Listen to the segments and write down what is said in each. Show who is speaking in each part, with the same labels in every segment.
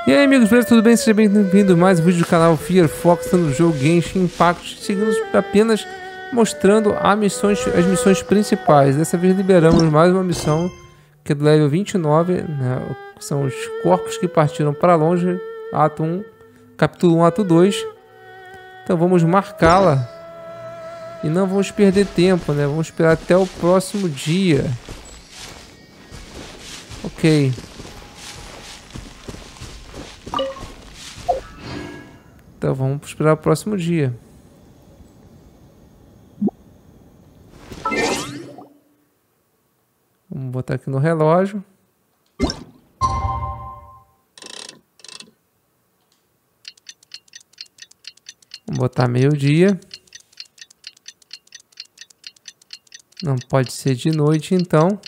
Speaker 1: E aí amigos, beleza? Tudo bem? Seja bem-vindo a mais um vídeo do canal Firefox no jogo Genshin Impact. Seguimos apenas mostrando as missões principais. Dessa vez liberamos mais uma missão, que é do level 29, né? São os corpos que partiram para longe, ato 1, capítulo 1, ato 2. Então vamos marcá-la e não vamos perder tempo, né? Vamos esperar até o próximo dia. Ok. Então vamos esperar o próximo dia. Vamos botar aqui no relógio. Vamos botar meio-dia. Não pode ser de noite, então.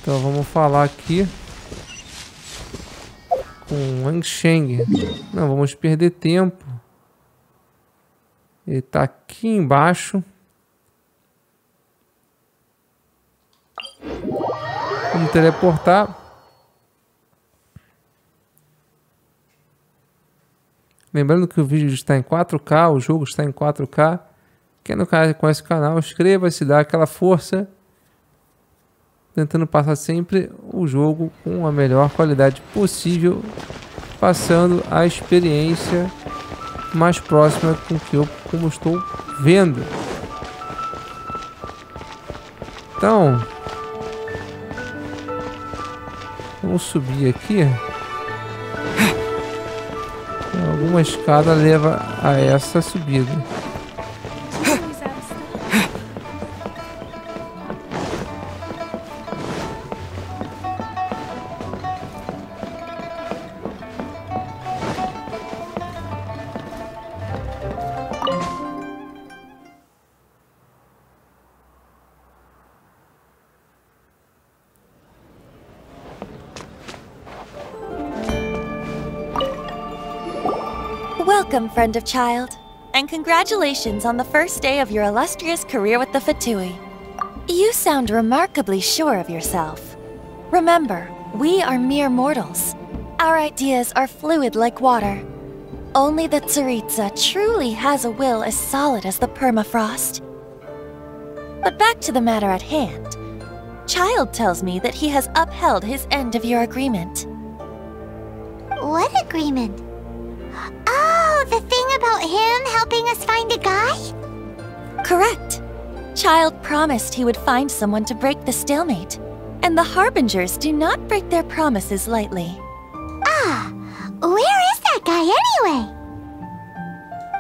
Speaker 1: Então vamos falar aqui com Wansheng. Não vamos perder tempo. Ele está aqui embaixo. Vamos teleportar. Lembrando que o vídeo está em 4K, o jogo está em 4K. Quem não conhece o canal, inscreva-se, dá aquela força. Tentando passar sempre o jogo com a melhor qualidade possível, passando a experiência mais próxima com que eu como estou vendo. Então, vamos subir aqui. Alguma escada leva a essa subida.
Speaker 2: Welcome, friend of child, and congratulations on the first day of your illustrious career with the Fatui. You sound remarkably sure of yourself. Remember, we are mere mortals. Our ideas are fluid like water. Only the Tsaritsa truly has a will as solid as the permafrost. But back to the matter at hand. Child tells me that he has upheld his end of your agreement.
Speaker 3: What agreement? Oh, the thing about him helping us find a guy?
Speaker 2: Correct. Child promised he would find someone to break the stalemate. And the Harbingers do not break their promises lightly.
Speaker 3: Ah, where is that guy anyway?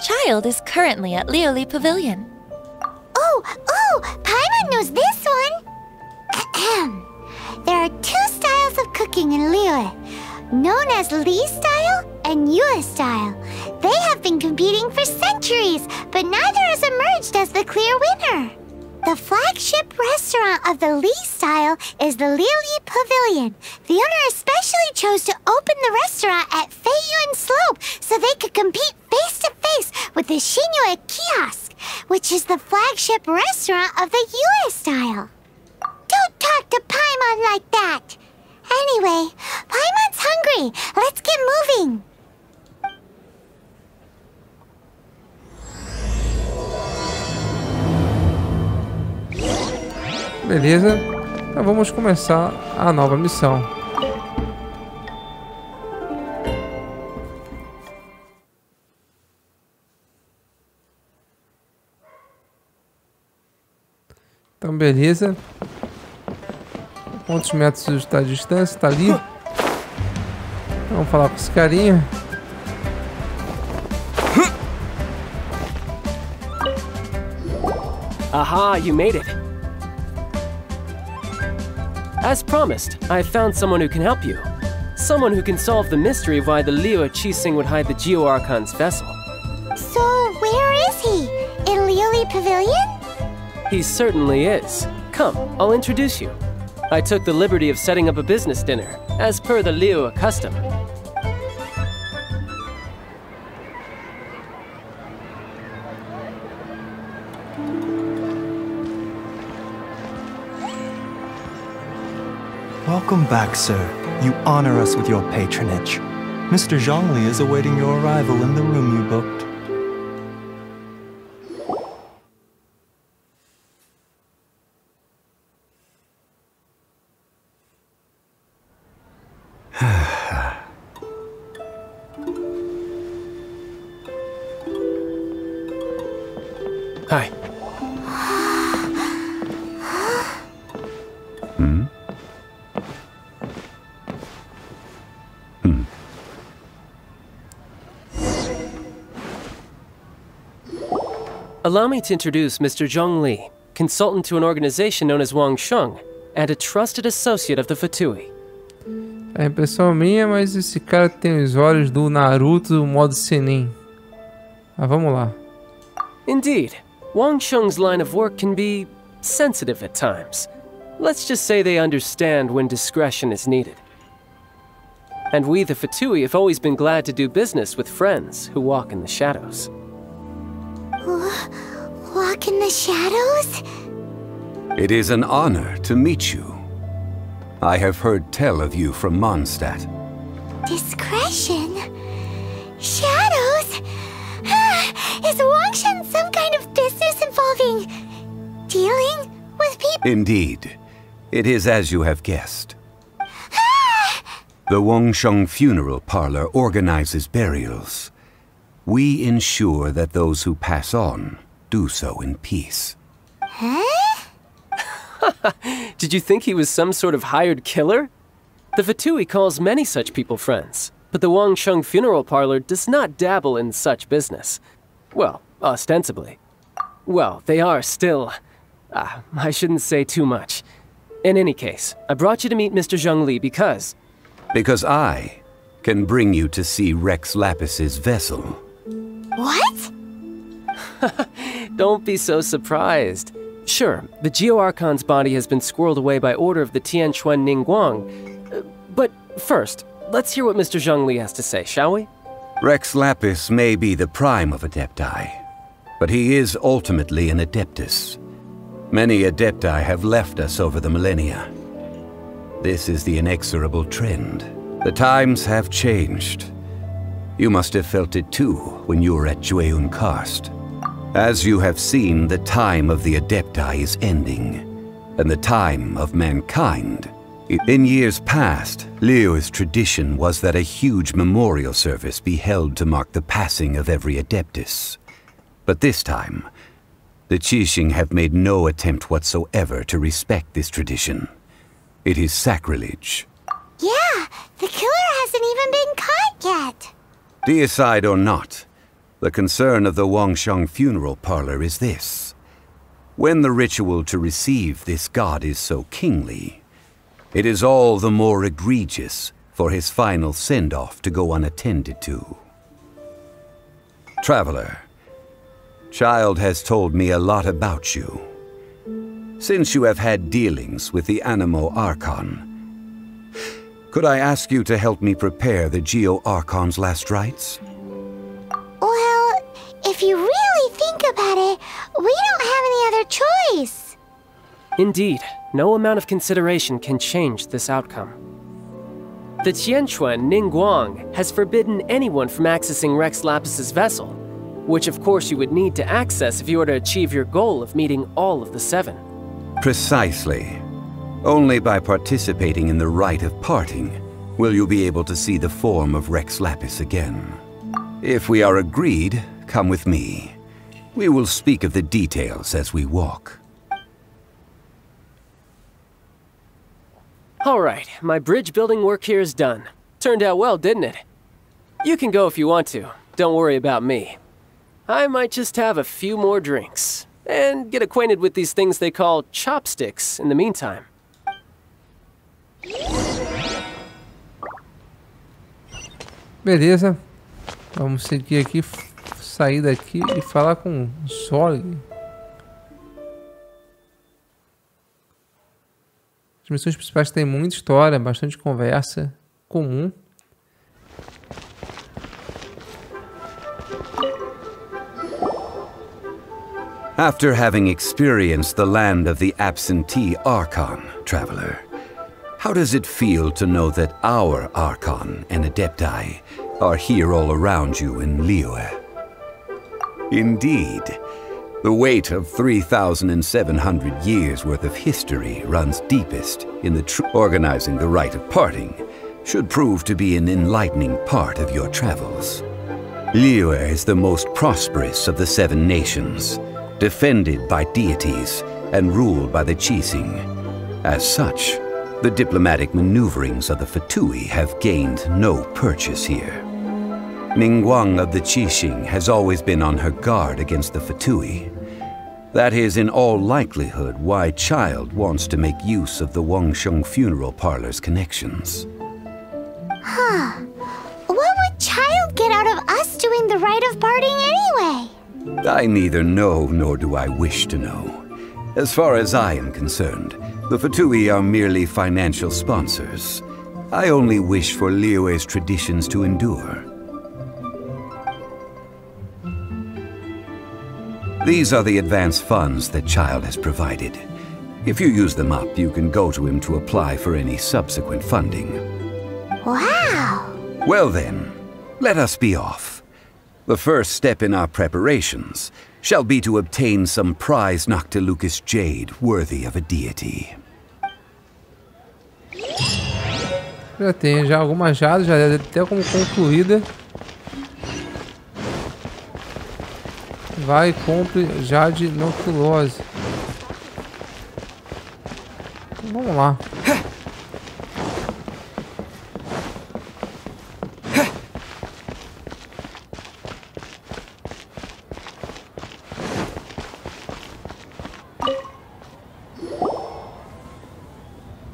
Speaker 2: Child is currently at Lioli Pavilion.
Speaker 3: Oh, Paimon knows this one! Ahem. There are two styles of cooking in Lioli, known as Li style and Yue style. They have been competing for centuries, but neither has emerged as the clear winner. The flagship restaurant of the Li style is the Lioli Pavilion. The owner especially chose to open the restaurant at Feiyuan Slope so they could compete face-to-face with the Shinyue Kiosk, which is the flagship restaurant of the Yue style. Don't talk to Paimon like that! Anyway, Paimon's hungry. Let's get moving.
Speaker 1: Beleza, então vamos começar a nova missão. Então beleza. Quantos metros está a distância? Está ali. Vamos falar com esse carinha.
Speaker 4: Aha, you made it. As promised, I found someone who can help you. Someone who can solve the mystery of why the Liu Qixing would hide the Geo-Archon's vessel.
Speaker 3: So, where is he? In Lioli Pavilion?
Speaker 4: He certainly is. Come, I'll introduce you. I took the liberty of setting up a business dinner, as per the Liu custom.
Speaker 5: Welcome back, sir. You honor us with your patronage. Mr. Zhongli is awaiting your arrival in the room you booked.
Speaker 4: Hi. Allow me to introduce Mr. Zhongli, consultant to an organization known as Wangsheng, and a trusted associate of the Fatui.
Speaker 1: É impressão minha, mas esse cara tem os olhos do Naruto modo Senin. Mas vamos lá.
Speaker 4: Indeed, Wangsheng's line of work can be sensitive at times. Let's just say they understand when discretion is needed. And we, the Fatui, have always been glad to do business with friends who walk in the shadows.
Speaker 3: Walk in the shadows?
Speaker 6: It is an honor to meet you. I have heard tell of you from Mondstadt.
Speaker 3: Discretion? Shadows? Is Wangsheng some kind of business involving dealing with people?
Speaker 6: Indeed. It is as you have guessed. The Wangsheng Funeral Parlor organizes burials. We ensure that those who pass on do so in peace.
Speaker 3: Huh?
Speaker 4: Did you think he was some sort of hired killer? The Fatui calls many such people friends, but the Wangsheng Funeral Parlor does not dabble in such business. Well, ostensibly. Well, they are still... I shouldn't say too much. In any case, I brought you to meet Mr. Zhongli because...
Speaker 6: Because I can bring you to see Rex Lapis's vessel.
Speaker 3: What?
Speaker 4: Don't be so surprised. Sure, the Geo Archon's body has been squirreled away by order of the Tianquan Ningguang. But first, let's hear what Mr. Zhongli has to say, shall we?
Speaker 6: Rex Lapis may be the prime of Adepti, but he is ultimately an Adeptus. Many Adepti have left us over the millennia. This is the inexorable trend. The times have changed. You must have felt it too when you were at Jueyun Karst. As you have seen, the time of the Adepti is ending, and the time of mankind. In years past, Liyue's tradition was that a huge memorial service be held to mark the passing of every Adeptus. But this time, the Qixing have made no attempt whatsoever to respect this tradition. It is sacrilege.
Speaker 3: Yeah, the killer hasn't even been caught yet.
Speaker 6: Deicide or not, the concern of the Wangsheng Funeral Parlor is this. When the ritual to receive this god is so kingly, it is all the more egregious for his final send-off to go unattended to. Traveler, Child has told me a lot about you. Since you have had dealings with the Animo Archon, could I ask you to help me prepare the Geo Archon's last rites?
Speaker 3: Well, if you really think about it, we don't have any other choice.
Speaker 4: Indeed, no amount of consideration can change this outcome. The Tianquan Ningguang has forbidden anyone from accessing Rex Lapis's vessel, which of course you would need to access if you were to achieve your goal of meeting all of the 7.
Speaker 6: Precisely. Only by participating in the rite of parting will you be able to see the form of Rex Lapis again. If we are agreed, come with me. We will speak of the details as we walk.
Speaker 4: All right, my bridge building work here is done. Turned out well, didn't it? You can go if you want to. Don't worry about me. I might just have a few more drinks and get acquainted with these things they call chopsticks in the meantime.
Speaker 1: Beleza. Vamos seguir aqui, sair daqui e falar com o Solid. As missões principais têm muita história, bastante conversa, comum.
Speaker 6: After having experienced the land of the absentee Archon, traveler, How does it feel to know that our Archon and Adepti are here all around you in Liyue? Indeed, the weight of 3,700 years worth of history runs deepest in the organizing the rite of parting should prove to be an enlightening part of your travels. Liyue is the most prosperous of the 7 nations, defended by deities and ruled by the Qixing. As such, the diplomatic maneuverings of the Fatui have gained no purchase here. Ningguang of the Qixing has always been on her guard against the Fatui. That is in all likelihood why Child wants to make use of the Wangsheng funeral parlor's connections.
Speaker 3: Huh. What would Child get out of us doing the rite of parting anyway?
Speaker 6: I neither know nor do I wish to know. As far as I am concerned, the Fatui are merely financial sponsors. I only wish for Liyue's traditions to endure. These are the advance funds that Child has provided. If you use them up, you can go to him to apply for any subsequent funding.
Speaker 3: Wow!
Speaker 6: Well then, let us be off. The first step in our preparations shall be to obtain some prized Noctilucous jade worthy of a deity.
Speaker 1: Já tem algumas jadas, já deve ter como concluída. Vai e compre jade noctilose. Vamos lá.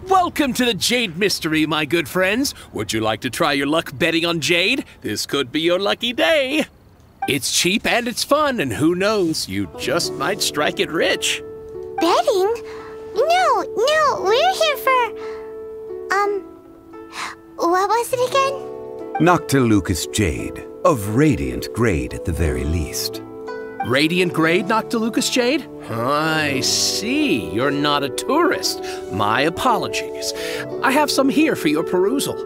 Speaker 7: Welcome to the Jade Mystery, my good friends. Would you like to try your luck betting on Jade? This could be your lucky day. It's cheap and it's fun, and who knows, you just might strike it rich.
Speaker 3: Betting? No, we're here for... what was it again?
Speaker 6: Noctilucous jade, of radiant grade at the very least.
Speaker 7: Radiant grade Noctilucous jade? I see. You're not a tourist. My apologies. I have some here for your perusal.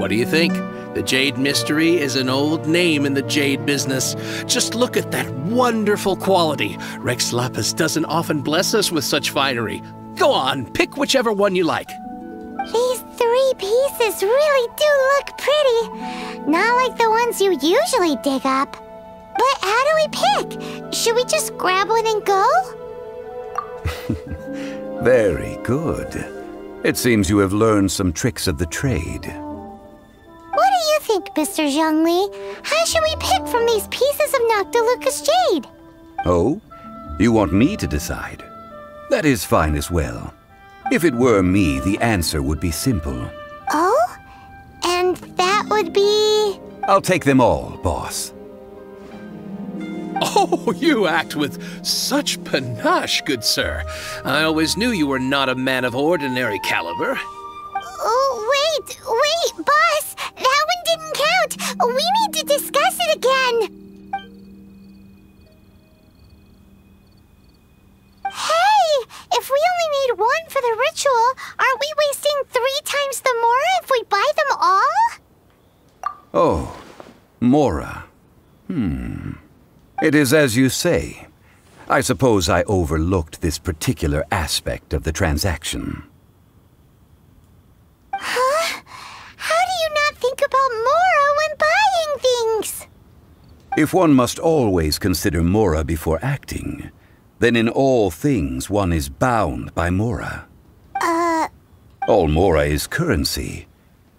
Speaker 7: What do you think? The Jade Mystery is an old name in the jade business. Just look at that wonderful quality. Rex Lapis doesn't often bless us with such finery. Go on, pick whichever one you like.
Speaker 3: These 3 pieces really do look pretty. Not like the ones you usually dig up. But how do we pick? Should we just grab one and go?
Speaker 6: Very good. It seems you have learned some tricks of the trade.
Speaker 3: What do you think, Mr. Zhongli? How should we pick from these pieces of Noctilucous jade?
Speaker 6: Oh? You want me to decide? That is fine as well. If it were me, the answer would be simple.
Speaker 3: Oh? And that would be...
Speaker 6: I'll take them all, boss.
Speaker 7: Oh, you act with such panache, good sir. I always knew you were not a man of ordinary caliber.
Speaker 3: Oh, wait, boss! That one didn't count! We need to discuss it again! Hey! If we only need one for the ritual, aren't we wasting 3 times the Mora if we buy them all?
Speaker 6: Oh, Mora. It is as you say. I suppose I overlooked this particular aspect of the transaction.
Speaker 3: Huh? How do you not think about Mora when buying things?
Speaker 6: If one must always consider Mora before acting, then in all things one is bound by Mora. All Mora is currency,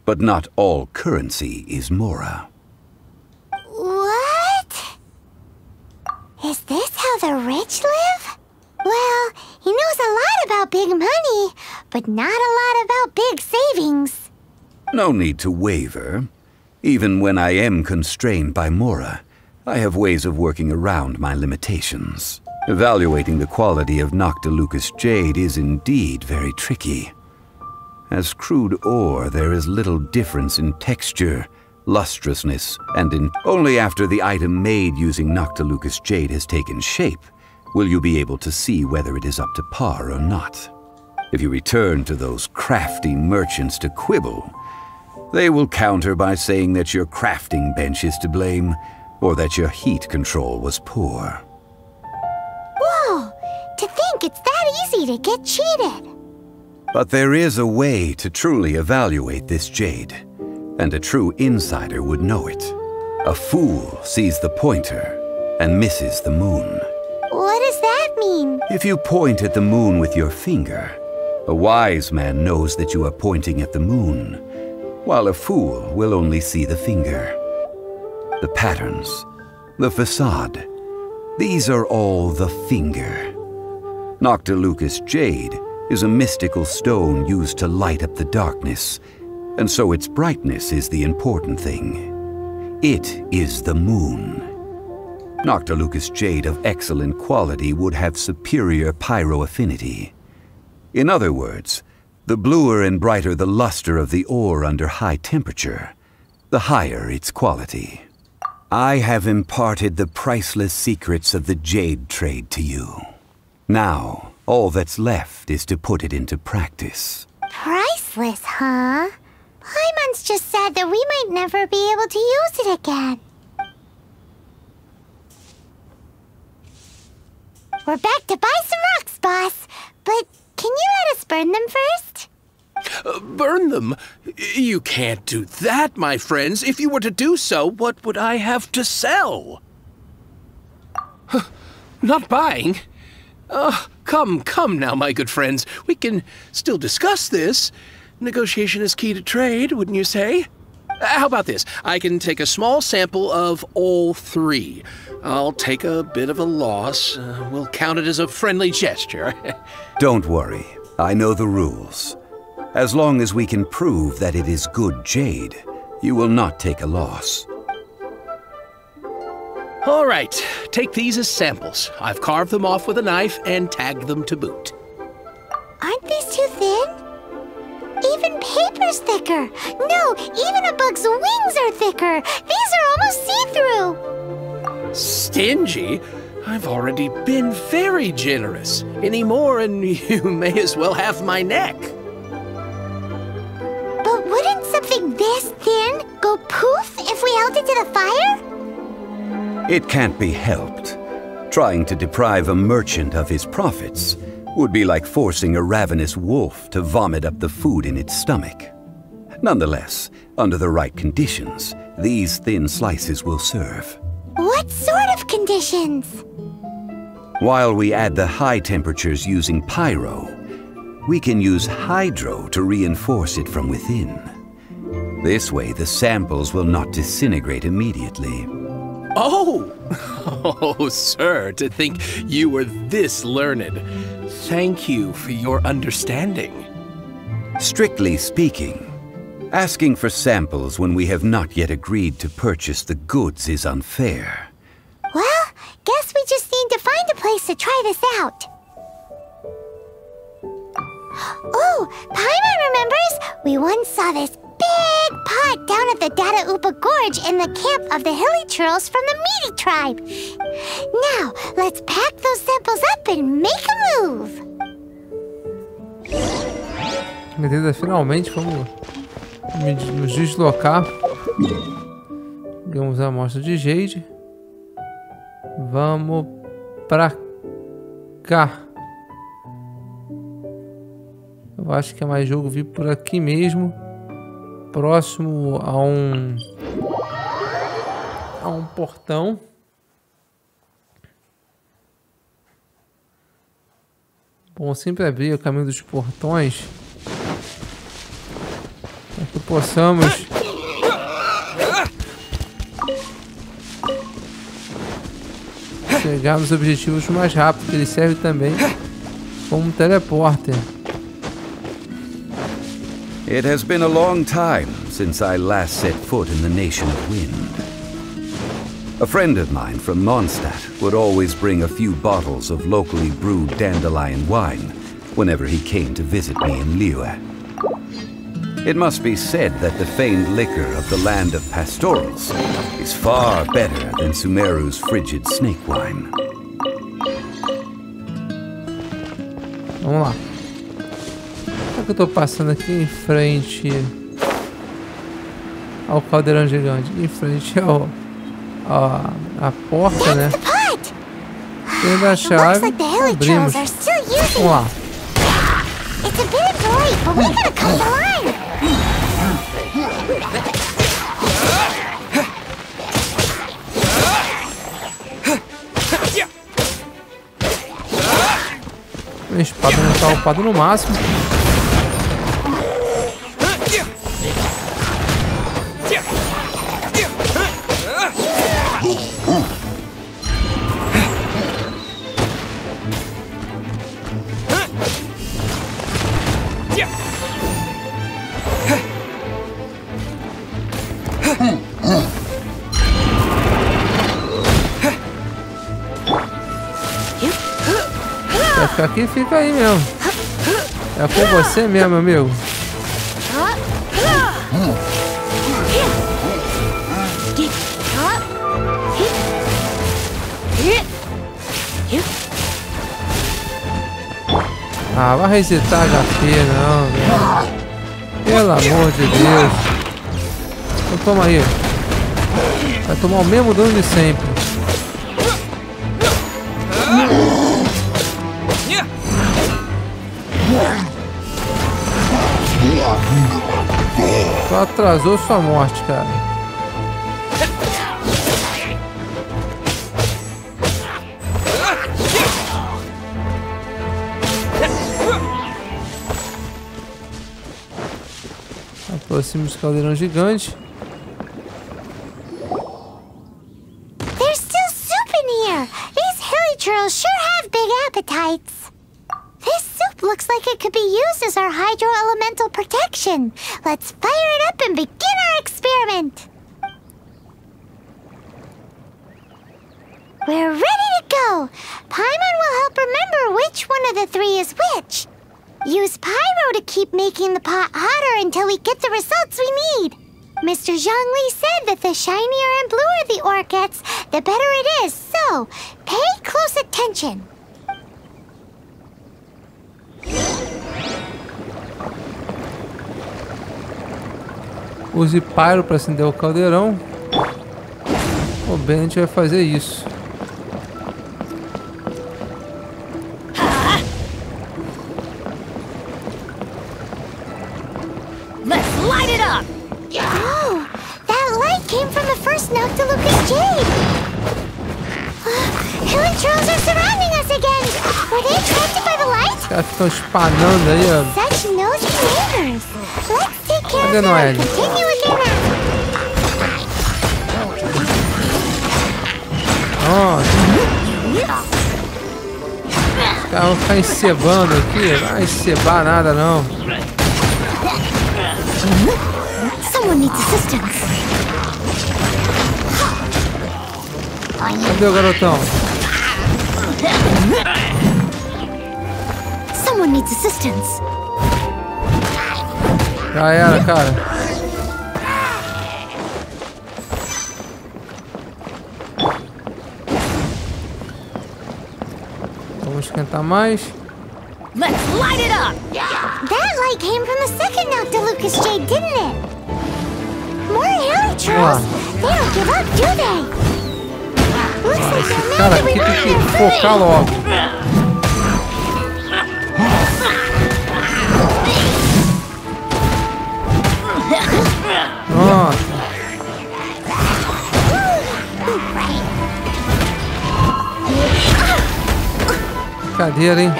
Speaker 6: but not all currency is Mora.
Speaker 3: What? Is this how the rich live? Well, he knows a lot about big money, but not a lot about big savings.
Speaker 6: No need to waver. Even when I am constrained by Mora, I have ways of working around my limitations. Evaluating the quality of Noctilucous jade is indeed very tricky. As crude ore, there is little difference in texture, lustrousness, and only after the item made using Noctilucous jade has taken shape will you be able to see whether it is up to par or not. If you return to those crafty merchants to quibble, they will counter by saying that your crafting bench is to blame, or that your heat control was poor.
Speaker 3: Whoa! To think it's that easy to get cheated!
Speaker 6: But there is a way to truly evaluate this jade, and a true insider would know it. A fool sees the pointer and misses the moon.
Speaker 3: What does that mean?
Speaker 6: If you point at the moon with your finger, a wise man knows that you are pointing at the moon, while a fool will only see the finger. The patterns, the facade, these are all the finger. Noctilucus jade is a mystical stone used to light up the darkness, and so its brightness is the important thing. It is the moon. Noctilucus jade of excellent quality would have superior pyroaffinity. In other words, the bluer and brighter the luster of the ore under high temperature, the higher its quality. I have imparted the priceless secrets of the jade trade to you. Now, all that's left is to put it into practice.
Speaker 3: Priceless, huh? Paimon's just said that we might never be able to use it again. We're back to buy some rocks, boss. But can you let us burn them first?
Speaker 7: Burn them? You can't do that, my friends. If you were to do so, what would I have to sell? Not buying? Come now, my good friends. We can still discuss this. Negotiation is key to trade, wouldn't you say? How about this? I can take a small sample of all three. I'll take a bit of a loss. We'll count it as a friendly gesture.
Speaker 6: Don't worry. I know the rules. As long as we can prove that it is good jade, you will not take a loss.
Speaker 7: All right. Take these as samples. I've carved them off with a knife and tagged them to boot.
Speaker 3: Aren't these too thin? Even paper's thicker. No, even a bug's wings are thicker. These are almost see-through.
Speaker 7: Stingy? I've already been very generous. Any more and you may as well have my neck.
Speaker 3: But wouldn't something this thin go poof if we held it to the fire?
Speaker 6: It can't be helped. Trying to deprive a merchant of his profits would be like forcing a ravenous wolf to vomit up the food in its stomach. Nonetheless, under the right conditions, these thin slices will serve.
Speaker 3: What sort of conditions?
Speaker 6: While we add the high temperatures using pyro, we can use hydro to reinforce it from within. This way, the samples will not disintegrate immediately.
Speaker 7: Oh, sir, to think you were this learned. Thank you for your understanding.
Speaker 6: Strictly speaking, asking for samples when we have not yet agreed to purchase the goods is unfair.
Speaker 3: Well, guess we just need to find a place to try this out. Oh, Paimon remembers! We once saw this big pot down at the Data Upa Gorge in the camp of the Hilly Churls from the Meaty tribe. Now, let's pack those samples up and make a move.
Speaker 1: Beleza, finalmente vamos nos deslocar. Pegamos a amostra de Jade. Vamos pra cá. Eu acho que é mais jogo vir por aqui mesmo. Próximo a um portão. Bom, sempre abrir o caminho dos portões para que possamos chegar nos objetivos mais rápido, que ele serve também como um teleporter.
Speaker 6: It has been a long time since I last set foot in the Nation of Wind. A friend of mine from Mondstadt would always bring a few bottles of locally brewed dandelion wine whenever he came to visit me in Liyue. It must be said that the famed liquor of the land of pastorals is far better than Sumeru's frigid snake wine.
Speaker 1: Vamos lá. Será que eu tô passando aqui em frente ao caldeirão gigante? Em frente a porta, né? Tendo a chave, abrimos. Vamos lá. A espada não tá upada no máximo. Vai ficar aqui, fica aí mesmo. É com você mesmo, amigo. Ah, vai resetar HP não, velho. Pelo amor de Deus. Então toma aí. Vai tomar o mesmo dano de sempre. Só atrasou sua morte, cara. Aproxima os caldeirão gigante.
Speaker 3: There's still soup in here. These hilly churls sure have big appetites. This soup looks like it could be used as our hydro-elemental protection. Let's fire it up and begin our experiment. We're ready to go. Paimon will help remember which one of the three is which. Use pyro to keep making the pot hotter until we get the results we need. Mr. Zhongli said that the shinier and bluer the ore gets, the better it is. So, pay close attention.
Speaker 1: Use pyro para acender o caldeirão. O Bennett vai fazer isso.
Speaker 2: Let's light it up!
Speaker 3: Oh, that light came from the first Noctilucous Jade. Hilly trolls are surrounding us again. Were they attracted by the light?
Speaker 1: Os caras ficam espanando aí, ó.
Speaker 3: Such nosy neighbors. Let's take care
Speaker 1: Cadê
Speaker 3: of them
Speaker 1: Noelle?
Speaker 3: and continue with their nap.
Speaker 1: Nossa. Os caras vão ficar encebando aqui. Não vai encebar nada, não.
Speaker 3: Someone needs assistance.
Speaker 1: Cadê o garotão?
Speaker 3: Someone needs assistance.
Speaker 1: Já era, cara. Vamos esquentar mais.
Speaker 2: Let's light it up!
Speaker 3: That light came from the second Noctilucous Jade, didn't it? More hilly trolls. They don't give up, do they? Looks like they're mad
Speaker 1: Cara,
Speaker 3: that we
Speaker 1: aqui
Speaker 3: ran
Speaker 1: tem
Speaker 3: out
Speaker 1: que
Speaker 3: of
Speaker 1: focar
Speaker 3: food.
Speaker 1: logo. Nossa. Brincadeira, hein?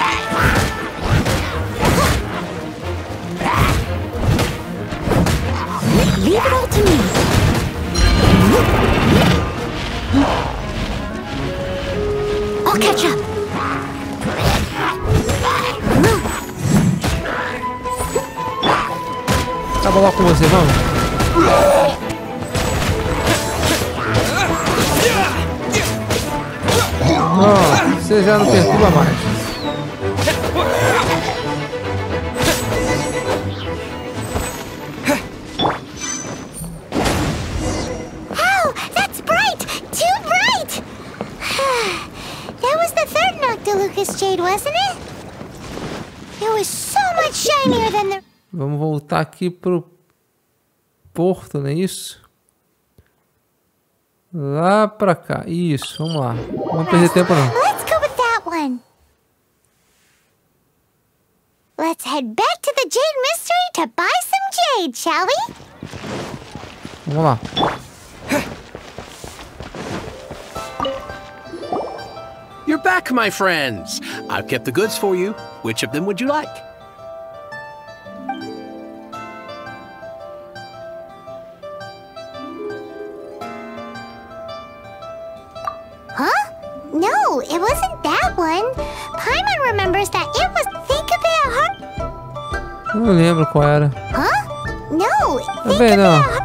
Speaker 3: Leave it all to me. I'll catch up.
Speaker 1: Acaba logo com você, vamos. Não, você já não perturba mais.
Speaker 3: Oh, that's bright! Too bright! That was the third Noctilucous Jade, wasn't it? It was so so much shinier than the...
Speaker 1: Vamos voltar aqui pro porto, não é isso? Lá pra cá. Isso, vamos lá. Não vamos perder tempo não.
Speaker 3: Let's go with that one. Let's head back to the Jade Mystery to buy some jade, shall we?
Speaker 1: Vamos lá.
Speaker 7: You're back, my friends. I've kept the goods for you. Which of them would you like?
Speaker 3: Huh? No, it wasn't that one. Paimon remembers that it was... Think a bit hard...
Speaker 1: Não lembro qual era.
Speaker 3: Huh? No, think
Speaker 1: Também
Speaker 3: a
Speaker 1: não.
Speaker 3: bit hard...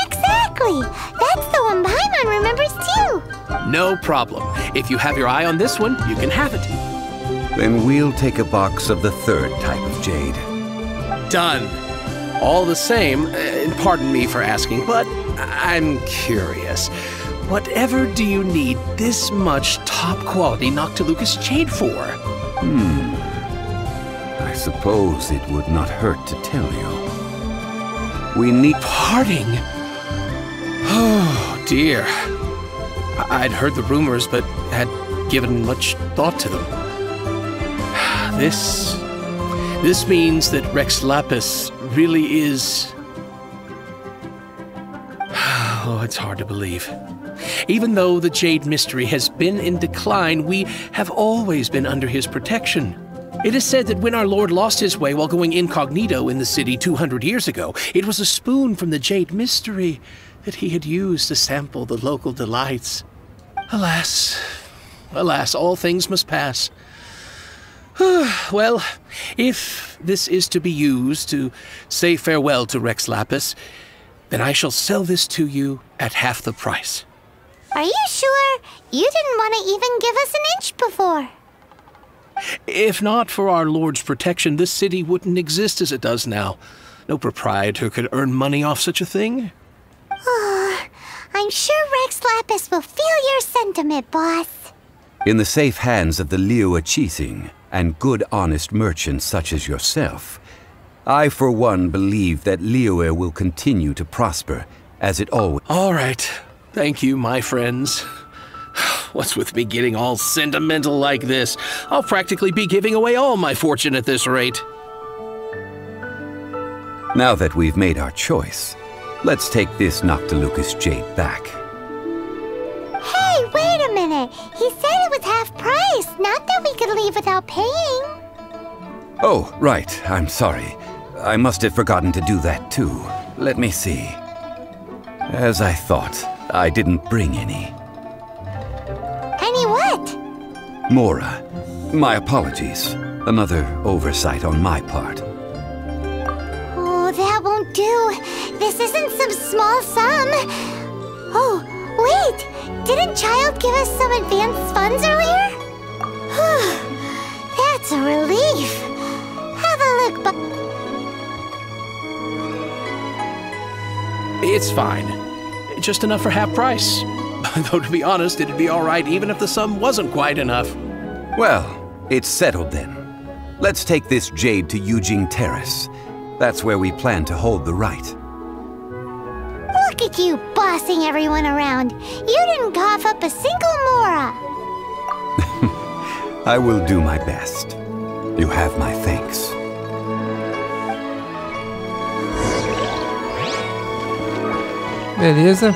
Speaker 3: Exactly. That's the one Paimon remembers too.
Speaker 7: No problem. If you have your eye on this one, you can have it.
Speaker 6: Then we'll take a box of the third type of jade.
Speaker 7: Done. All the same, pardon me for asking, but I'm curious. Whatever do you need this much top-quality Noctilucus jade for?
Speaker 6: I suppose it would not hurt to tell you. We need...
Speaker 7: Parting? Oh, dear. I'd heard the rumors, but had given much thought to them. This means that Rex Lapis really is... Oh, it's hard to believe. Even though the Jade Mystery has been in decline, we have always been under his protection. It is said that when our Lord lost his way while going incognito in the city 200 years ago, it was a spoon from the Jade Mystery that he had used to sample the local delights. Alas, alas, all things must pass. Well, if this is to be used to say farewell to Rex Lapis, then I shall sell this to you at half the price.
Speaker 3: Are you sure? You didn't want to even give us an inch before.
Speaker 7: If not for our Lord's protection, this city wouldn't exist as it does now. No proprietor could earn money off such a thing.
Speaker 3: I'm sure Rex Lapis will feel your sentiment, boss.
Speaker 6: In the safe hands of the Liua Chising and good honest merchants such as yourself, I for one believe that Liua will continue to prosper as it always...
Speaker 7: All right. Thank you, my friends. What's with me getting all sentimental like this? I'll practically be giving away all my fortune at this rate.
Speaker 6: Now that we've made our choice, let's take this Noctilucus jade back.
Speaker 3: Hey, wait a minute. He said it was half price, not that we could leave without paying.
Speaker 6: Oh, right. I'm sorry. I must have forgotten to do that too. Let me see. As I thought, I didn't bring any.
Speaker 3: Any what?
Speaker 6: Mora. My apologies. Another oversight on my part.
Speaker 3: Oh, that won't do. This isn't some small sum. Oh, wait. Didn't Child give us some advanced funds earlier? That's a relief. Have a look,
Speaker 7: It's fine. Just enough for half price. Though to be honest, it'd be all right even if the sum wasn't quite enough.
Speaker 6: Well, it's settled then. Let's take this jade to Yujing Terrace. That's where we plan to hold the rite.
Speaker 3: Look at you bossing everyone around. You didn't cough up a single Mora.
Speaker 6: I will do my best. You have my thanks.
Speaker 1: Beleza.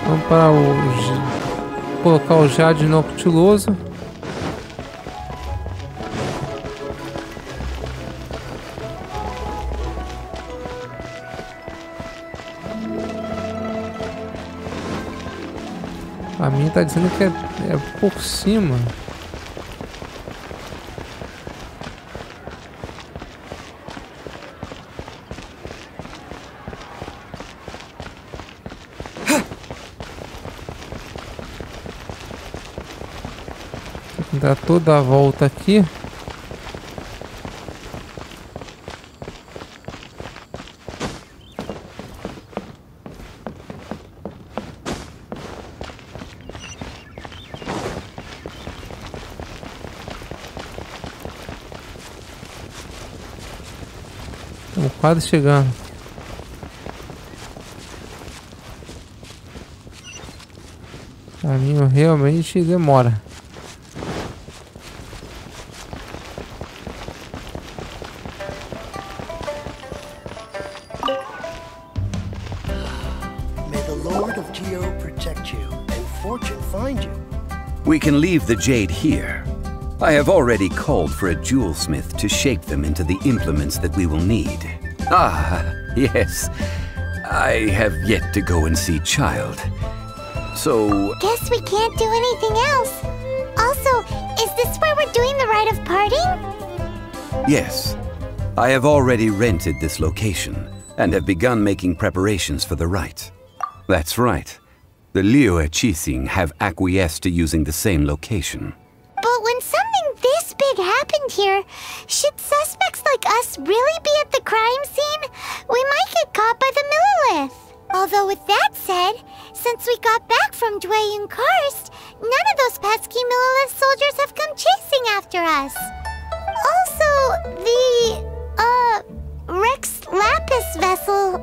Speaker 1: Vamos para colocar o jade noctiloso. A minha tá dizendo que é por cima. Dá toda a volta aqui. Estamos quase chegando. O caminho realmente demora.
Speaker 6: We can leave the jade here. I have already called for a jewelsmith to shape them into the implements that we will need. Ah, yes. I have yet to go and see Child. So...
Speaker 3: Guess we can't do anything else. Also, is this where we're doing the rite of parting?
Speaker 6: Yes. I have already rented this location and have begun making preparations for the rite. That's right. The Liyue Qixing have acquiesced to using the same location.
Speaker 3: But when something this big happened here, should suspects like us really be at the crime scene? We might get caught by the Millilith. Although with that said, since we got back from Dwayne Karst, none of those pesky Millilith soldiers have come chasing after us. Also, the, Rex Lapis vessel...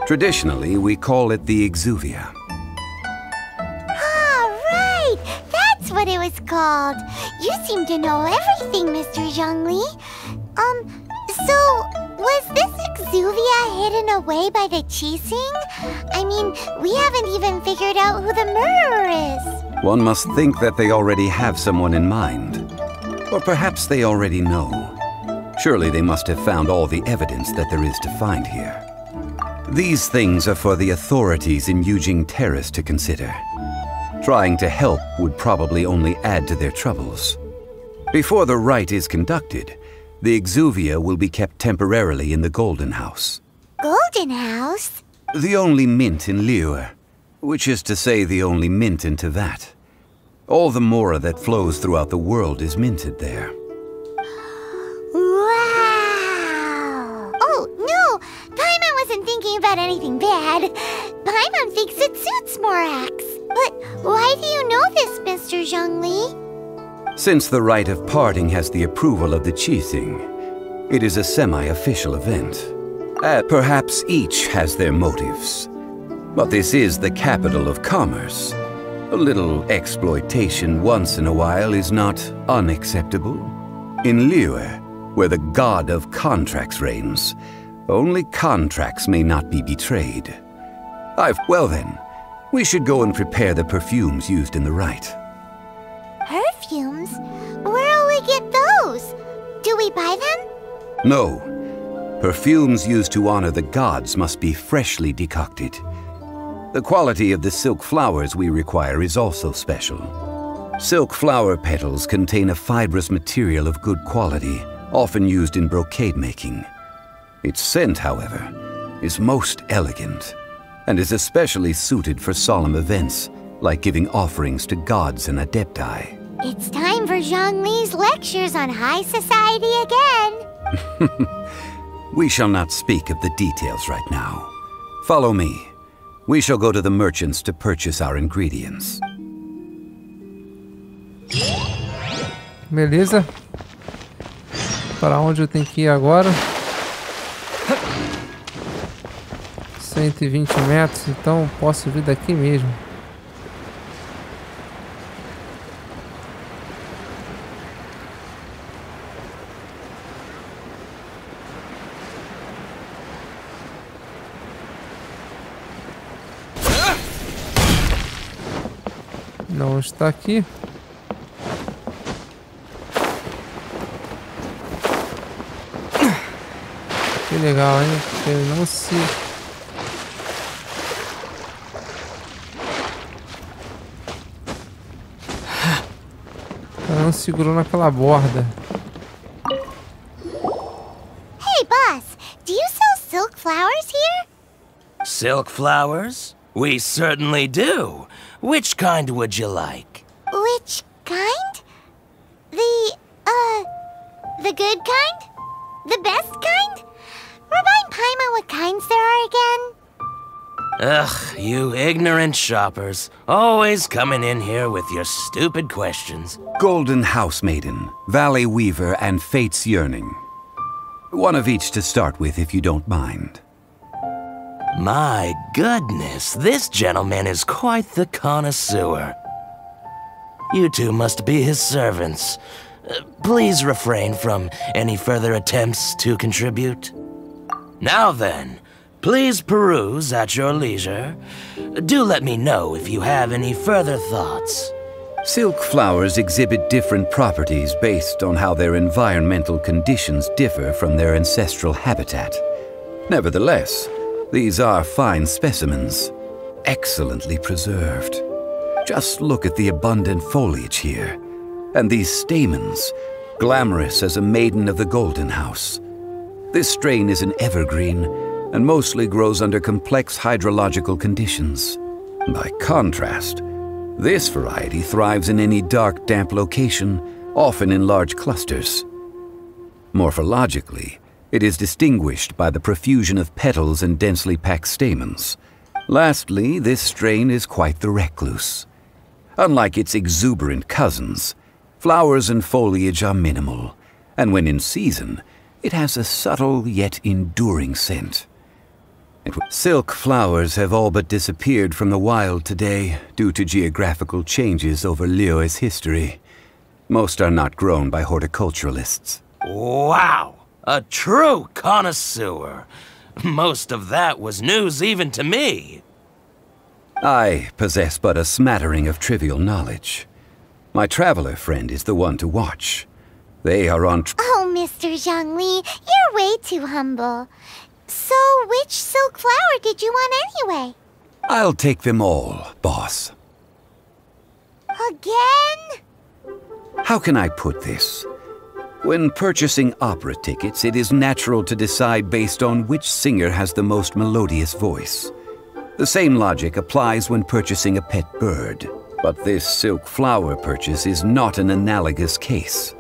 Speaker 6: Traditionally, we call it the Exuvia.
Speaker 3: That's what it was called. You seem to know everything, Mr. Zhongli. So, was this Exuvia hidden away by the Qixing? I mean, we haven't even figured out who the murderer is.
Speaker 6: One must think that they already have someone in mind. Or perhaps they already know. Surely they must have found all the evidence that there is to find here. These things are for the authorities in Yujing Terrace to consider. Trying to help would probably only add to their troubles. Before the rite is conducted, the Exuvia will be kept temporarily in the Golden House.
Speaker 3: Golden House?
Speaker 6: The only mint in Liyue, which is to say the only mint in Teyvat. All the mora that flows throughout the world is minted there.
Speaker 3: Wow! Oh, no! Paimon wasn't thinking about anything bad. Paimon thinks it suits Morax. But why do you know this, Mr. Zhongli?
Speaker 6: Since the rite of parting has the approval of the Qixing, it is a semi-official event. Perhaps each has their motives. But this is the capital of commerce. A little exploitation once in a while is not unacceptable. In Liyue, where the god of contracts reigns, only contracts may not be betrayed. Well then, we should go and prepare the perfumes used in the rite.
Speaker 3: Perfumes? Where'll we get those? Do we buy them?
Speaker 6: No. Perfumes used to honor the gods must be freshly decocted. The quality of the silk flowers we require is also special. Silk flower petals contain a fibrous material of good quality, often used in brocade making. Its scent, however, is most elegant, and is especially suited for solemn events, like giving offerings to gods and adepti.
Speaker 3: It's time for Zhongli's lectures on high society again.
Speaker 6: We shall not speak of the details right now. Follow me. We shall go to the merchants to purchase our ingredients.
Speaker 1: Beleza. Para onde eu tenho que ir agora? 120 metros, então posso vir daqui mesmo. Não está aqui. Que legal, hein? Porque ele não se... Ela não segurou naquela borda.
Speaker 3: Hey, boss! Do you sell silk flowers here?
Speaker 8: Silk flowers? We certainly do. Which kind would you like?
Speaker 3: Which kind? The good kind? The best kind? Remind Paimon what kinds there are again?
Speaker 8: Ugh, you ignorant shoppers. Always coming in here with your stupid questions.
Speaker 6: Golden House Maiden, Valley Weaver, and Fate's Yearning. One of each to start with, if you don't mind.
Speaker 8: My goodness, this gentleman is quite the connoisseur. You two must be his servants. Please refrain from any further attempts to contribute. Now then, please peruse at your leisure. Do let me know if you have any further thoughts.
Speaker 6: Silk flowers exhibit different properties based on how their environmental conditions differ from their ancestral habitat. Nevertheless, these are fine specimens, excellently preserved. Just look at the abundant foliage here, and these stamens, glamorous as a maiden of the Golden House. This strain is an evergreen, and mostly grows under complex hydrological conditions. By contrast, this variety thrives in any dark, damp location, often in large clusters. Morphologically, it is distinguished by the profusion of petals and densely packed stamens. Lastly, this strain is quite the recluse. Unlike its exuberant cousins, flowers and foliage are minimal, and when in season, it has a subtle yet enduring scent. Silk flowers have all but disappeared from the wild today due to geographical changes over Liyue's history. Most are not grown by horticulturalists.
Speaker 8: Wow! A true connoisseur. Most of that was news even to me.
Speaker 6: I possess but a smattering of trivial knowledge. My traveler friend is the one to watch. They are on...
Speaker 3: Oh, Mr. Zhongli, you're way too humble. So, which silk flower did you want anyway?
Speaker 6: I'll take them all, boss.
Speaker 3: Again?
Speaker 6: How can I put this? When purchasing opera tickets, it is natural to decide based on which singer has the most melodious voice. The same logic applies when purchasing a pet bird. But this silk flower purchase is not an analogous case.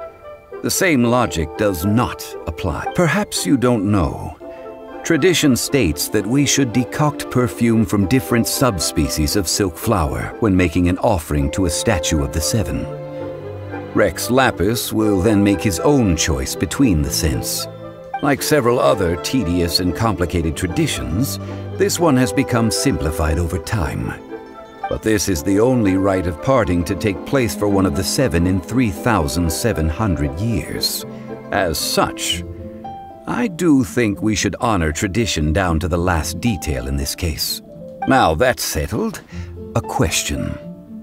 Speaker 6: The same logic does not apply. Perhaps you don't know. Tradition states that we should decoct perfume from different subspecies of silk flower when making an offering to a statue of the seven. Rex Lapis will then make his own choice between the scents. Like several other tedious and complicated traditions, this one has become simplified over time. But this is the only rite of parting to take place for one of the seven in 3,700 years. As such, I do think we should honor tradition down to the last detail in this case. Now that's settled, a question.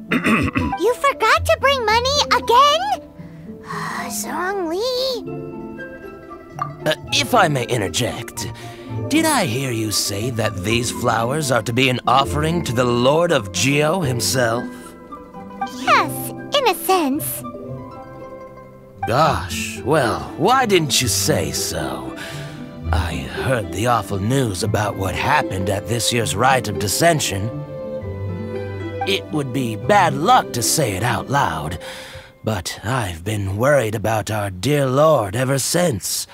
Speaker 3: You forgot to bring money again? Zhongli.
Speaker 8: If I may interject, did I hear you say that these flowers are to be an offering to the Lord of Geo himself?
Speaker 3: Yes, in a sense.
Speaker 8: Gosh, well, why didn't you say so? I heard the awful news about what happened at this year's Rite of Dissension. It would be bad luck to say it out loud, but I've been worried about our dear Lord ever since.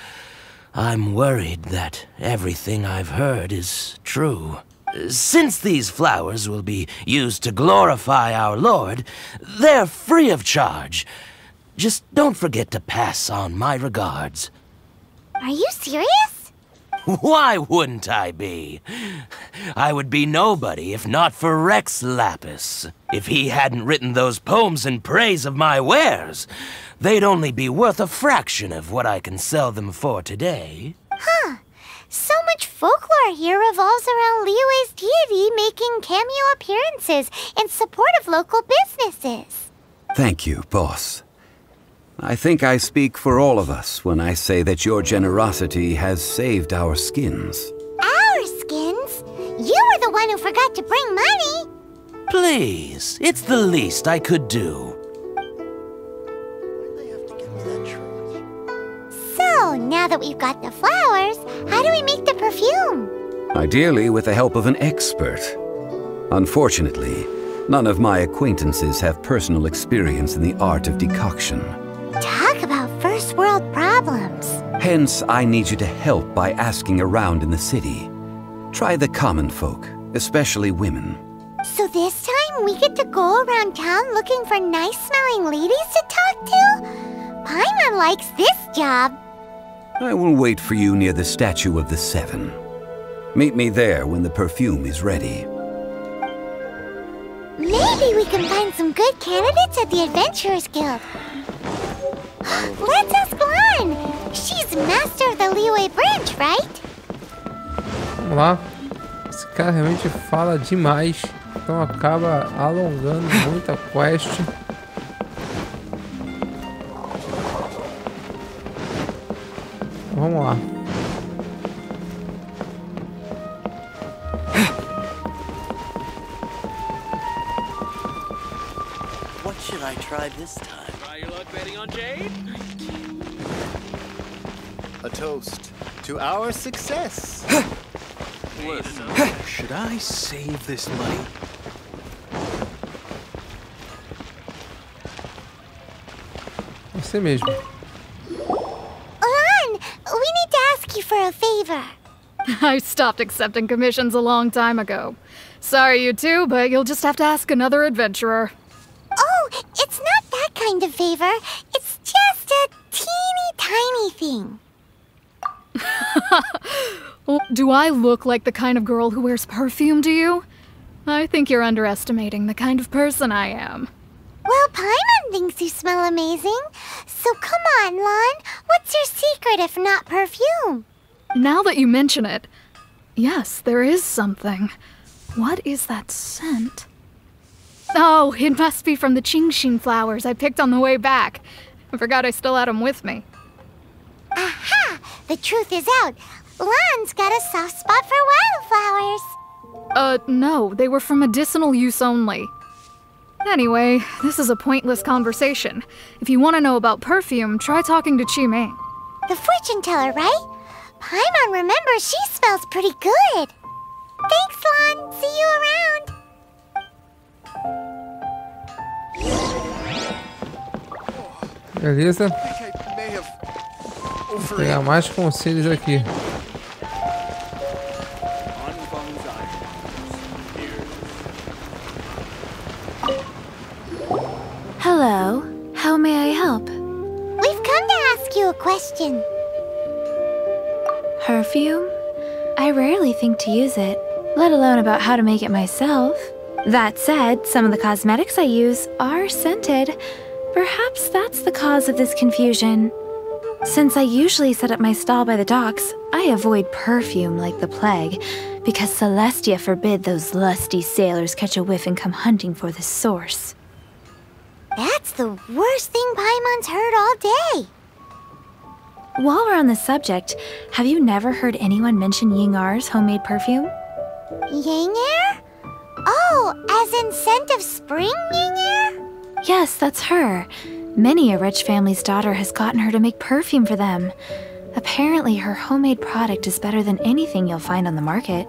Speaker 8: I'm worried that everything I've heard is true. Since these flowers will be used to glorify our Lord, they're free of charge. Just don't forget to pass on my regards.
Speaker 3: Are you serious?
Speaker 8: Why wouldn't I be? I would be nobody if not for Rex Lapis. If he hadn't written those poems in praise of my wares, they'd only be worth a fraction of what I can sell them for today.
Speaker 3: Huh. So much folklore here revolves around Liyue's deity making cameo appearances in support of local businesses.
Speaker 6: Thank you, boss. I think I speak for all of us when I say that your generosity has saved our skins.
Speaker 3: Our skins? You were the one who forgot to bring money.
Speaker 8: Please, it's the least I could do.
Speaker 3: So, now that we've got the flowers, how do we make the perfume?
Speaker 6: Ideally with the help of an expert. Unfortunately, none of my acquaintances have personal experience in the art of decoction.
Speaker 3: Talk about first world problems.
Speaker 6: Hence, I need you to help by asking around in the city. Try the common folk, especially women.
Speaker 3: So this time we get to go around town looking for nice-smelling ladies to talk to? Paimon likes this job.
Speaker 6: I will wait for you near the statue of the Seven. Meet me there when the perfume is ready.
Speaker 3: Maybe we can find some good candidates at the Adventurers Guild. Let's ask Lan! She's master of the Liyue branch, right?
Speaker 1: Vamos lá. Esse cara realmente fala demais. Então acaba alongando muito a quest. Vamos lá.
Speaker 9: What should I try this time?
Speaker 7: Try your luck betting on Jade?
Speaker 9: A toast to our success.
Speaker 10: Should I save this money?
Speaker 1: Você mesmo.
Speaker 3: Lan, we need to ask you for a favor.
Speaker 11: I stopped accepting commissions a long time ago. Sorry, you two, but you'll just have to ask another adventurer.
Speaker 3: Oh, it's not that kind of favor. It's just a teeny tiny thing.
Speaker 11: Do I look like the kind of girl who wears perfume to you? I think you're underestimating the kind of person I am.
Speaker 3: Well, Paimon thinks you smell amazing. So come on, Lan. What's your secret if not perfume?
Speaker 11: Now that you mention it, yes, there is something. What is that scent? Oh, it must be from the Qingxin flowers I picked on the way back. I forgot I still had them with me.
Speaker 3: Aha! The truth is out. Lan's got a soft spot for wildflowers.
Speaker 11: No, they were for medicinal use only. Anyway, this is a pointless conversation. If you want to know about perfume, try talking to Qiming.
Speaker 3: The fortune teller, right? Paimon remembers she smells pretty good. Thanks, Lan. See you around.
Speaker 1: Beleza? Vou pegar mais conselhos aqui.
Speaker 2: Hello. How may I help?
Speaker 3: We've come to ask you a question.
Speaker 2: Perfume? I rarely think to use it, let alone about how to make it myself. That said, some of the cosmetics I use are scented. Perhaps that's the cause of this confusion. Since I usually set up my stall by the docks, I avoid perfume like the plague, because Celestia forbid those lusty sailors catch a whiff and come hunting for the source.
Speaker 3: That's the worst thing Paimon's heard all day.
Speaker 2: While we're on the subject, have you never heard anyone mention Yingar's homemade perfume?
Speaker 3: Yingar? Oh, as in scent of spring, Yingar?
Speaker 2: Yes, that's her. Many a rich family's daughter has gotten her to make perfume for them. Apparently, her homemade product is better than anything you'll find on the market.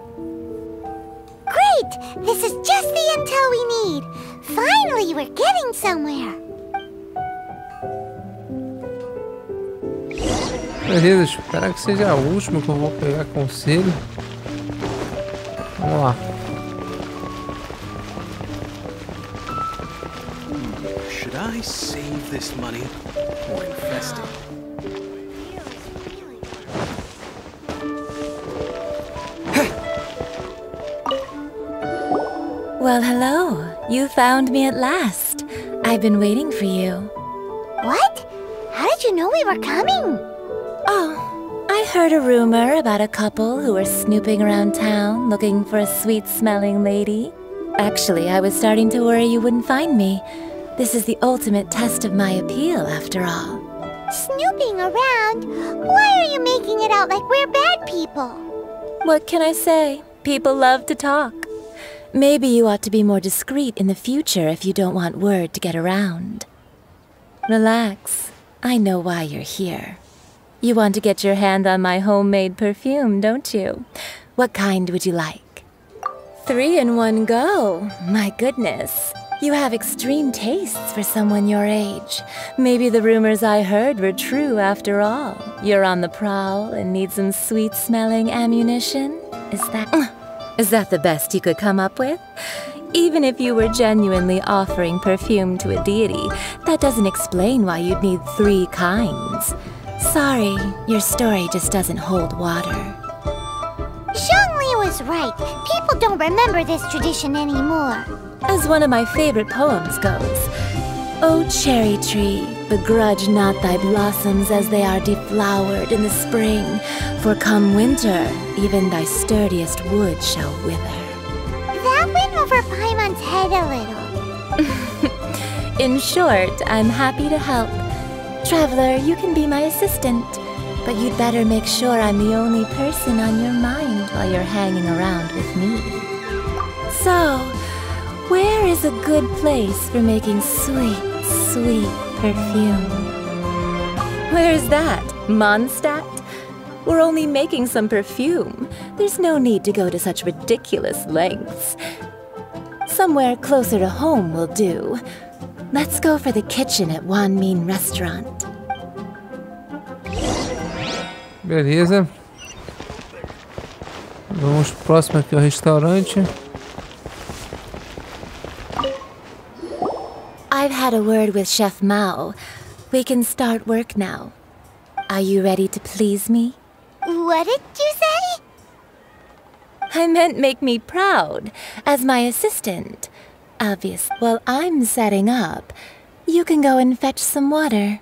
Speaker 3: Great! This is just the intel we need. Finally, we're getting somewhere.
Speaker 1: Beleza, espero que seja a última que eu vou pegar conselho. Vamos lá.
Speaker 10: Should I save this money or invest it?
Speaker 2: Well, hello. You found me at last. I've been waiting for you.
Speaker 3: What? How did you know we were coming?
Speaker 2: Oh, I heard a rumor about a couple who were snooping around town looking for a sweet-smelling lady. Actually, I was starting to worry you wouldn't find me. This is the ultimate test of my appeal, after all.
Speaker 3: Snooping around? Why are you making it out like we're bad people?
Speaker 2: What can I say? People love to talk. Maybe you ought to be more discreet in the future if you don't want word to get around. Relax. I know why you're here. You want to get your hand on my homemade perfume, don't you? What kind would you like? 3 in one go. My goodness. You have extreme tastes for someone your age. Maybe the rumors I heard were true after all. You're on the prowl and need some sweet-smelling ammunition? Is that the best you could come up with? Even if you were genuinely offering perfume to a deity, that doesn't explain why you'd need 3 kinds. Sorry, your story just doesn't hold water.
Speaker 3: Zhongli was right. People don't remember this tradition anymore.
Speaker 2: As one of my favorite poems goes, O cherry tree, begrudge not thy blossoms as they are deflowered in the spring, for come winter, even thy sturdiest wood shall wither.
Speaker 3: That went over Paimon's head a little.
Speaker 2: In short, I'm happy to help. Traveler, you can be my assistant, but you'd better make sure I'm the only person on your mind while you're hanging around with me. So, where is a good place for making sweet, sweet perfume? Where is that? Mondstadt? We're only making some perfume. There's no need to go to such ridiculous lengths. Somewhere closer to home will do. Let's go for the kitchen at Wan Min Restaurant.
Speaker 1: Beleza. Vamos próximo aqui ao restaurante.
Speaker 2: I've had a word with Chef Mao. We can start work now. Are you ready to please me?
Speaker 3: What did you say?
Speaker 2: I meant make me proud, as my assistant. Obvious. While I'm setting up, you can go and fetch some water.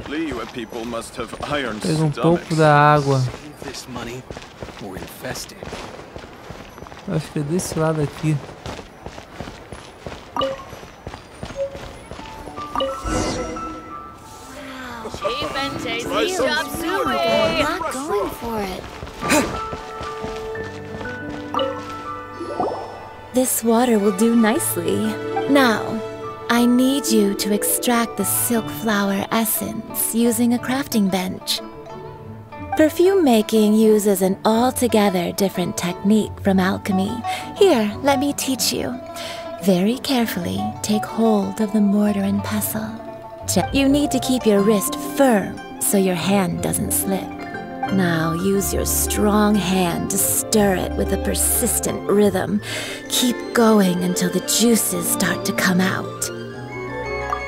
Speaker 12: Liyue people must have iron
Speaker 1: Pega pouco da água.
Speaker 10: This money or infest it.
Speaker 1: Acho que é desse lado aqui.
Speaker 3: Cheap and
Speaker 12: tasty.
Speaker 3: Chop suey. Not going for it.
Speaker 2: This water will do nicely. Now, I need you to extract the silk flower essence using a crafting bench. Perfume making uses an altogether different technique from alchemy. Here, let me teach you. Very carefully, take hold of the mortar and pestle. You need to keep your wrist firm so your hand doesn't slip. Now use your strong hand to stir it with a persistent rhythm. Keep going until the juices start to come out.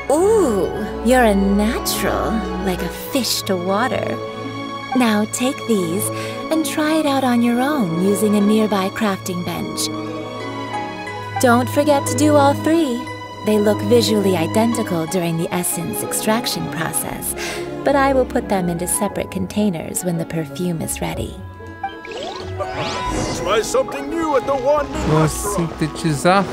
Speaker 2: Ooh, you're a natural, like a fish to water. Now take these and try it out on your own using a nearby crafting bench. Don't forget to do all three. They look visually identical during the essence extraction process, but I will put them into separate containers when the perfume is ready.
Speaker 12: Try something new at the Wan Min
Speaker 1: Vamos
Speaker 12: Restaurant.
Speaker 1: sintetizar.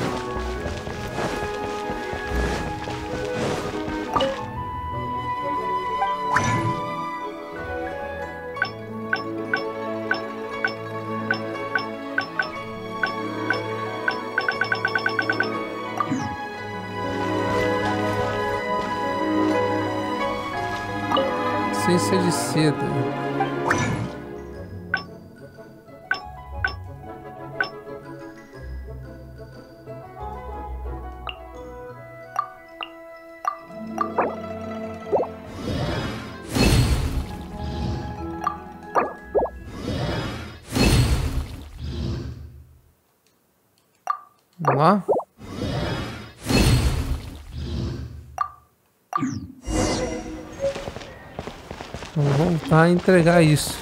Speaker 1: Essência de seda. Vamos lá. Vamos voltar a entregar isso.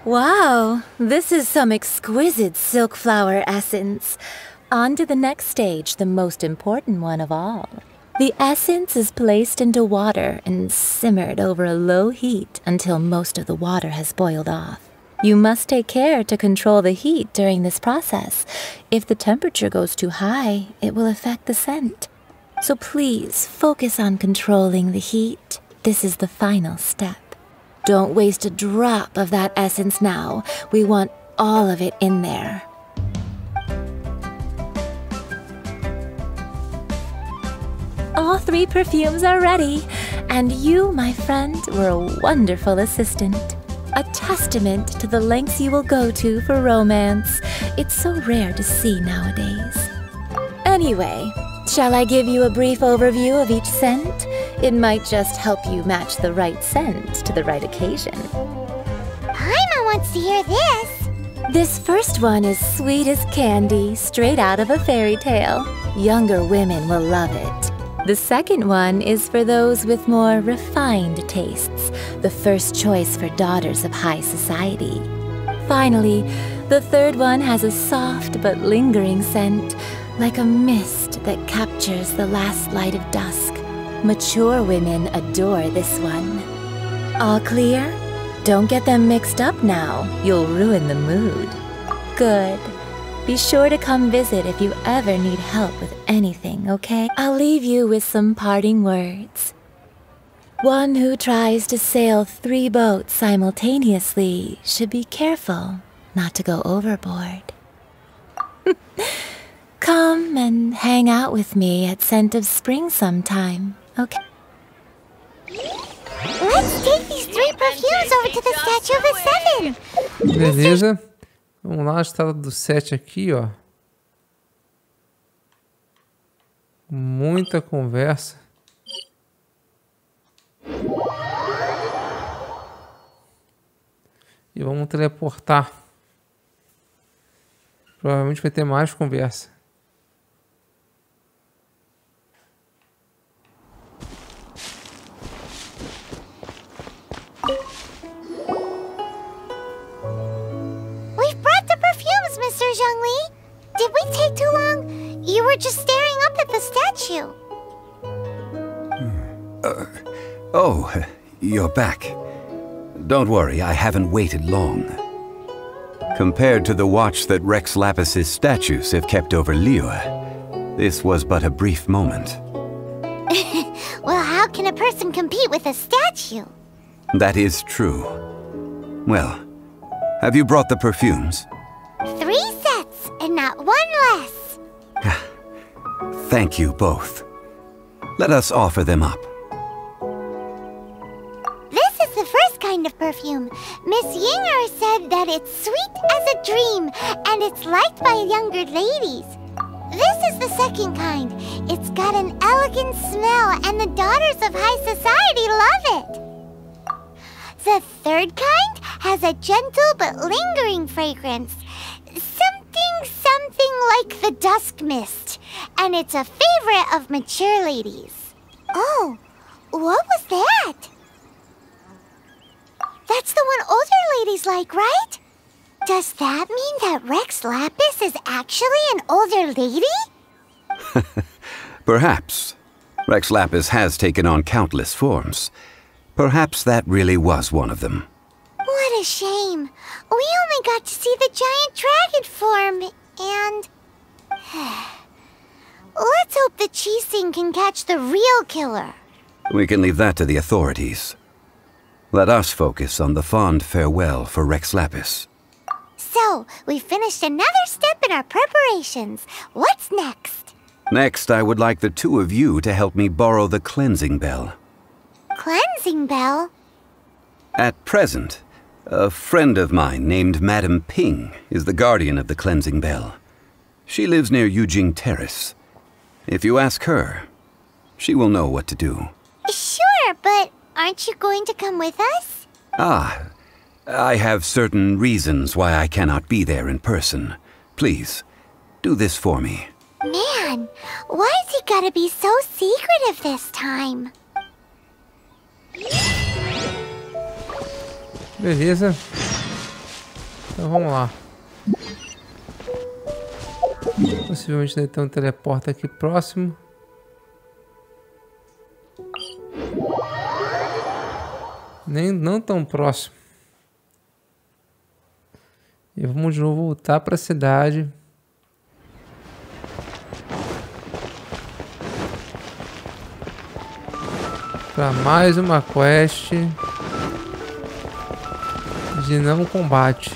Speaker 2: Wow, this is some exquisite silk flower essence. On to the next stage, the most important one of all. The essence is placed into water and simmered over a low heat until most of the water has boiled off. You must take care to control the heat during this process. If the temperature goes too high, it will affect the scent. So please focus on controlling the heat. This is the final step. Don't waste a drop of that essence now. We want all of it in there. All three perfumes are ready, and you, my friend, were a wonderful assistant. A testament to the lengths you will go to for romance. It's so rare to see nowadays. Anyway, Shall I give you a brief overview of each scent? It might just help you match the right scent to the right occasion.
Speaker 3: Paimon wants to hear this.
Speaker 2: This first one is sweet as candy, straight out of a fairy tale. Younger women will love it. The second one is for those with more refined tastes, the first choice for daughters of high society. Finally, the third one has a soft but lingering scent, like a mist that captures the last light of dusk. Mature women adore this one. All clear? Don't get them mixed up now. You'll ruin the mood. Good. Be sure to come visit if you ever need help with anything, okay? I'll leave you with some parting words. One who tries to sail 3 boats simultaneously should be careful not to go overboard. Come and hang out with me at Scent of Spring sometime, okay?
Speaker 3: Let's take these 3 perfumes over to the Statue of the Seven.
Speaker 1: Beleza. Vamos lá, a estrada do 7 aqui, ó. Muita conversa. E vamos teleportar. Provavelmente vai ter mais conversa.
Speaker 3: Mr. Zhongli, did we take too long? You were just staring up at the statue.
Speaker 6: Oh, you're back. Don't worry, I haven't waited long. Compared to the watch that Rex Lapis's statues have kept over Liyue, this was but a brief moment.
Speaker 3: Well, how can a person compete with a statue?
Speaker 6: That is true. Well, have you brought the perfumes?
Speaker 3: 3 sets, and not 1 less.
Speaker 6: Thank you both. Let us offer them up.
Speaker 3: This is the first kind of perfume. Miss Yinger said that it's sweet as a dream, and it's liked by younger ladies. This is the second kind. It's got an elegant smell, and the daughters of high society love it. The third kind has a gentle but lingering fragrance. Something like the dusk mist, and it's a favorite of mature ladies. Oh, what was that? That's the one older ladies like, right? Does that mean that Rex Lapis is actually an older lady?
Speaker 6: Perhaps. Rex Lapis has taken on countless forms. Perhaps that really was one of them.
Speaker 3: What a shame. We only got to see the giant dragon form, and... Let's hope the Qixing can catch the real killer.
Speaker 6: We can leave that to the authorities. Let us focus on the fond farewell for Rex Lapis.
Speaker 3: So, we finished another step in our preparations. What's next?
Speaker 6: Next, I would like the 2 of you to help me borrow the cleansing bell.
Speaker 3: Cleansing bell?
Speaker 6: At present, a friend of mine named Madame Ping is the guardian of the cleansing bell. She lives near Yujing Terrace. If you ask her, she will know what to do.
Speaker 3: Sure, but aren't you going to come with us?
Speaker 6: Ah, I have certain reasons why I cannot be there in person. Please, do this for me.
Speaker 3: Man, why's he gotta be so secretive this time?
Speaker 1: Beleza. Então vamos lá. Possivelmente deve ter um teleporte aqui próximo. Não tão próximo. E vamos de novo voltar para a cidade. Para mais uma quest de não combate.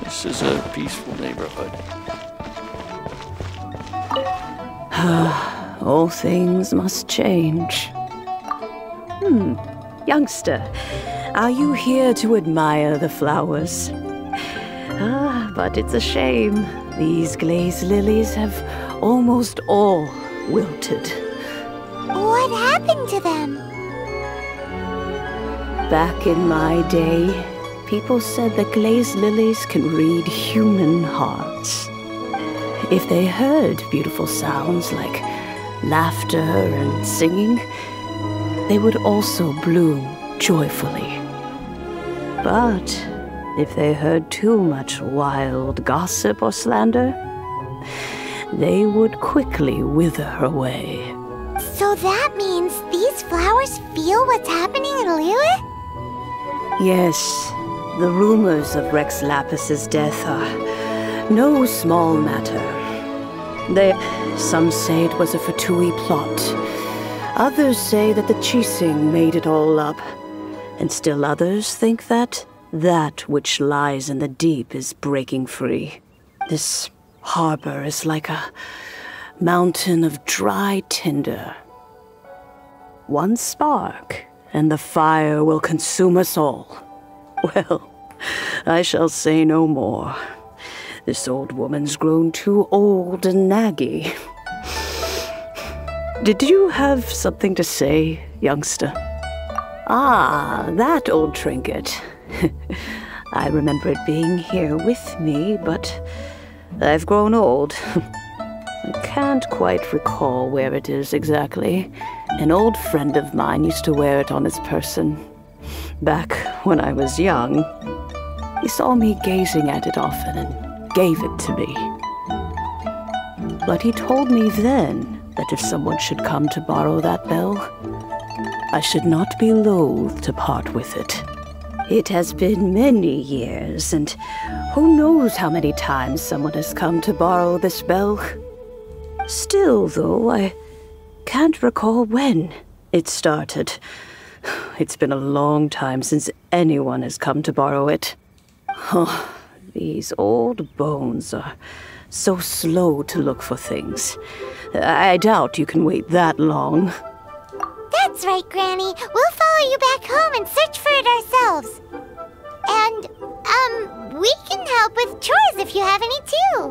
Speaker 13: This is a peaceful neighborhood. all things must change. Youngster, are you here to admire the flowers? But it's a shame. These glazed lilies have almost all wilted.
Speaker 3: What happened to them?
Speaker 13: Back in my day, people said that glazed lilies can read human hearts. If they heard beautiful sounds like laughter and singing, they would also bloom joyfully. But if they heard too much wild gossip or slander, they would quickly wither away.
Speaker 3: So that means these flowers feel what's happening in Liyue?
Speaker 13: Yes, the rumors of Rex Lapis's death are no small matter. Some say it was a Fatui plot. Others say that the Chising made it all up. And still others think that which lies in the deep is breaking free. This harbor is like a mountain of dry tinder. One spark, and the fire will consume us all. Well, I shall say no more. This old woman's grown too old and naggy. Did you have something to say, youngster? Ah, that old trinket. I remember it being here with me, but I've grown old. I can't quite recall where it is exactly. An old friend of mine used to wear it on his person. Back when I was young, he saw me gazing at it often and gave it to me. But he told me then that if someone should come to borrow that bell, I should not be loath to part with it. It has been many years, and who knows how many times someone has come to borrow this bell. Still, though, I can't recall when it started. It's been a long time since anyone has come to borrow it. Oh, these old bones are so slow to look for things. I doubt you can wait that long.
Speaker 3: That's right, Granny. We'll follow you back home and search for it ourselves. And, we can help with chores if you have any too.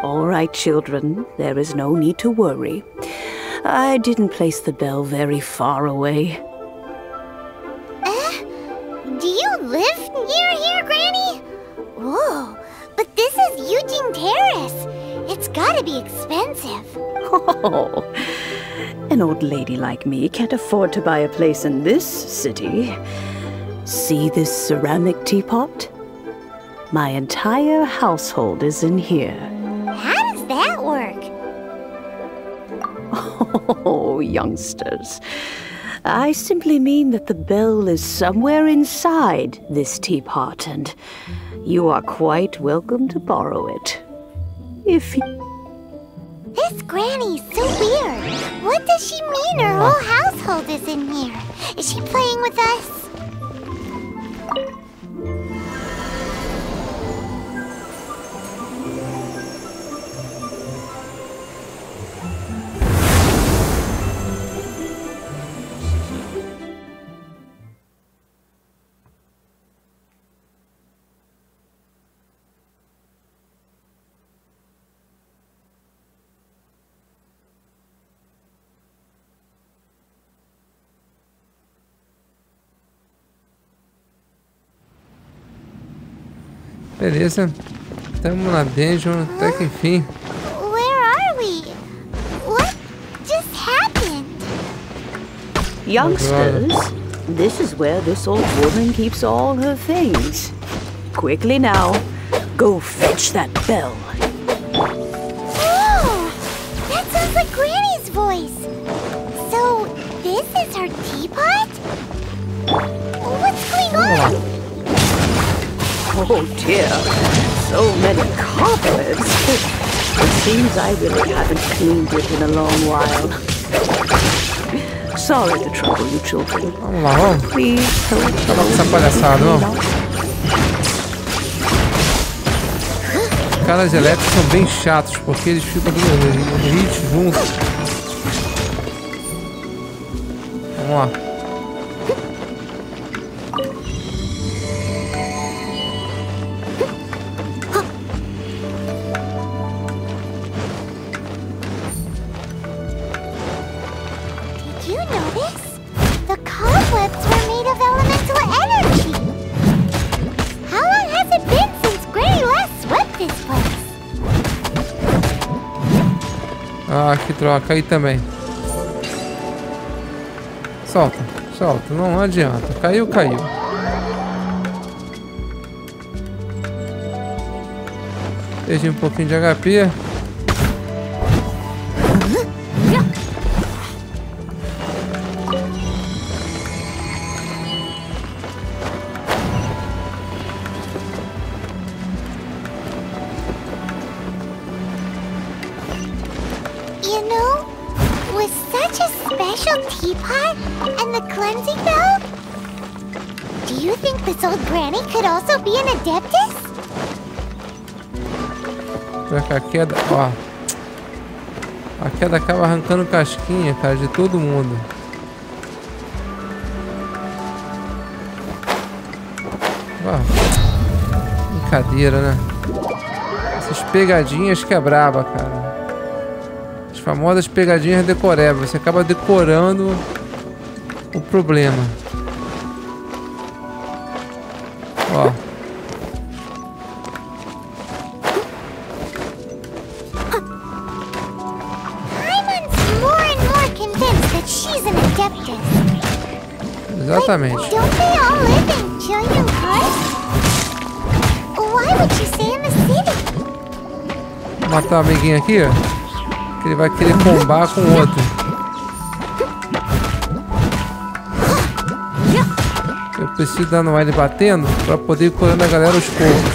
Speaker 13: All right, children. There is no need to worry. I didn't place the bell very far away.
Speaker 3: Do you live near here, Granny? Whoa, but this is Eugene Terrace. It's gotta be expensive.
Speaker 13: Oh, an old lady like me can't afford to buy a place in this city. See this ceramic teapot? My entire household is in here.
Speaker 3: How does that work?
Speaker 13: Oh, youngsters. I simply mean that the bell is somewhere inside this teapot, and you are quite welcome to borrow it. If you...
Speaker 3: This Granny's so weird. What does she mean her whole household is in here? Is she playing with us?
Speaker 1: Beleza. Estamos na dungeon até que enfim.
Speaker 3: Where are we? What just happened?
Speaker 13: Youngsters, this is where this old woman keeps all her things. Quickly now, go fetch that bell.
Speaker 3: Whoa! That sounds like Granny's voice. So, this is her teapot? What's going on?
Speaker 13: Oh dear, so many cobwebs. It seems I really haven't cleaned it in a long while. Sorry to trouble you children.
Speaker 1: Vamos lá, vamos.
Speaker 13: Please help
Speaker 1: Acaba com essa palhaçada, vamos. Os caras elétricos são bem chatos, porque eles ficam dando hit juntos. Vamos lá.
Speaker 3: Did you notice? The cobwebs were made of elemental energy. How long has it been since Granny last swept this place?
Speaker 1: Ah, que troca aí também. Solta, solta, não adianta. Caiu, caiu. Perdi um pouquinho de HP.
Speaker 3: You know, with such a special teapot and the cleansing bell, do you think this old granny could also be an adeptus?
Speaker 1: A queda, ó. A queda acaba arrancando casquinha, cara, de todo mundo. Ó. Brincadeira, né? Essas pegadinhas que é braba, cara. As famosas pegadinhas decoráveis. Você acaba decorando o problema. Ó. Exatamente.
Speaker 3: Don't they all live in giant cars? Why would you stay in the city?
Speaker 1: Vou matar o amiguinho aqui, ó. Que ele vai querer combar com o outro. Eu preciso dar no L batendo pra poder ir curando a galera aos poucos.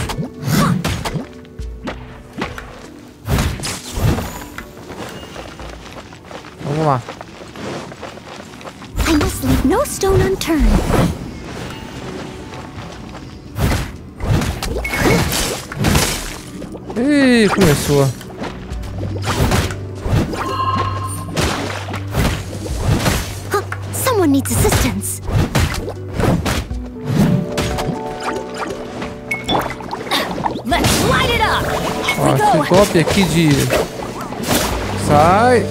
Speaker 1: Vamos lá.
Speaker 3: I must leave no stone unturned.
Speaker 1: Ih, começou.
Speaker 3: Someone needs assistance.
Speaker 2: Let's light it up.
Speaker 1: Ó, esse golpe aqui de... Sai.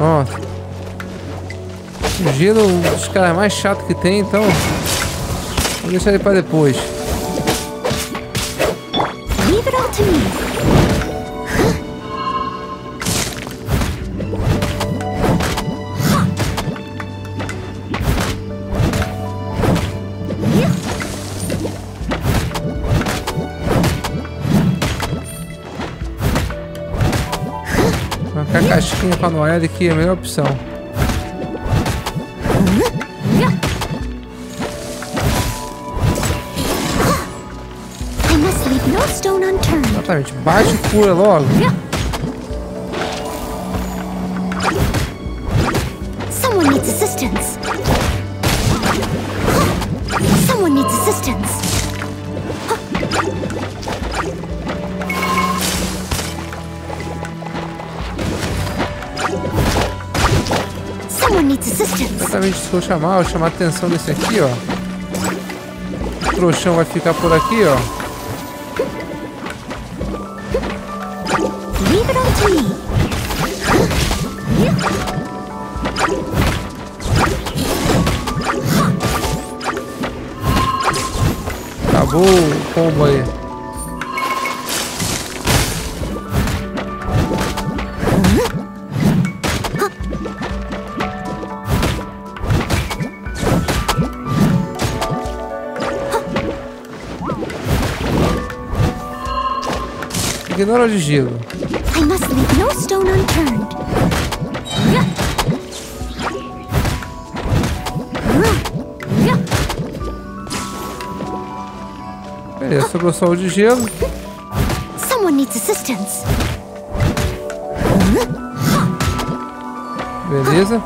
Speaker 1: Ó. O gelo, um dos caras mais chatos que tem, então... Vou deixar ele pra depois.
Speaker 3: Leave it all to me.
Speaker 1: Marcar casquinha com a Noelle aqui é a melhor opção. Exatamente, bate e cura logo.
Speaker 3: Someone needs assistance. Someone needs assistance. Someone needs assistance.
Speaker 1: Exatamente, se for chamar, eu vou chamar a atenção desse aqui, ó. O trouxão vai ficar por aqui, ó.
Speaker 3: Leave it all to me.
Speaker 1: Acabou o combo aí. Ignora o de gelo.
Speaker 3: I must leave no stone unturned.
Speaker 1: Beleza, sobrou só o de gelo.
Speaker 3: Someone needs assistance.
Speaker 1: Beleza.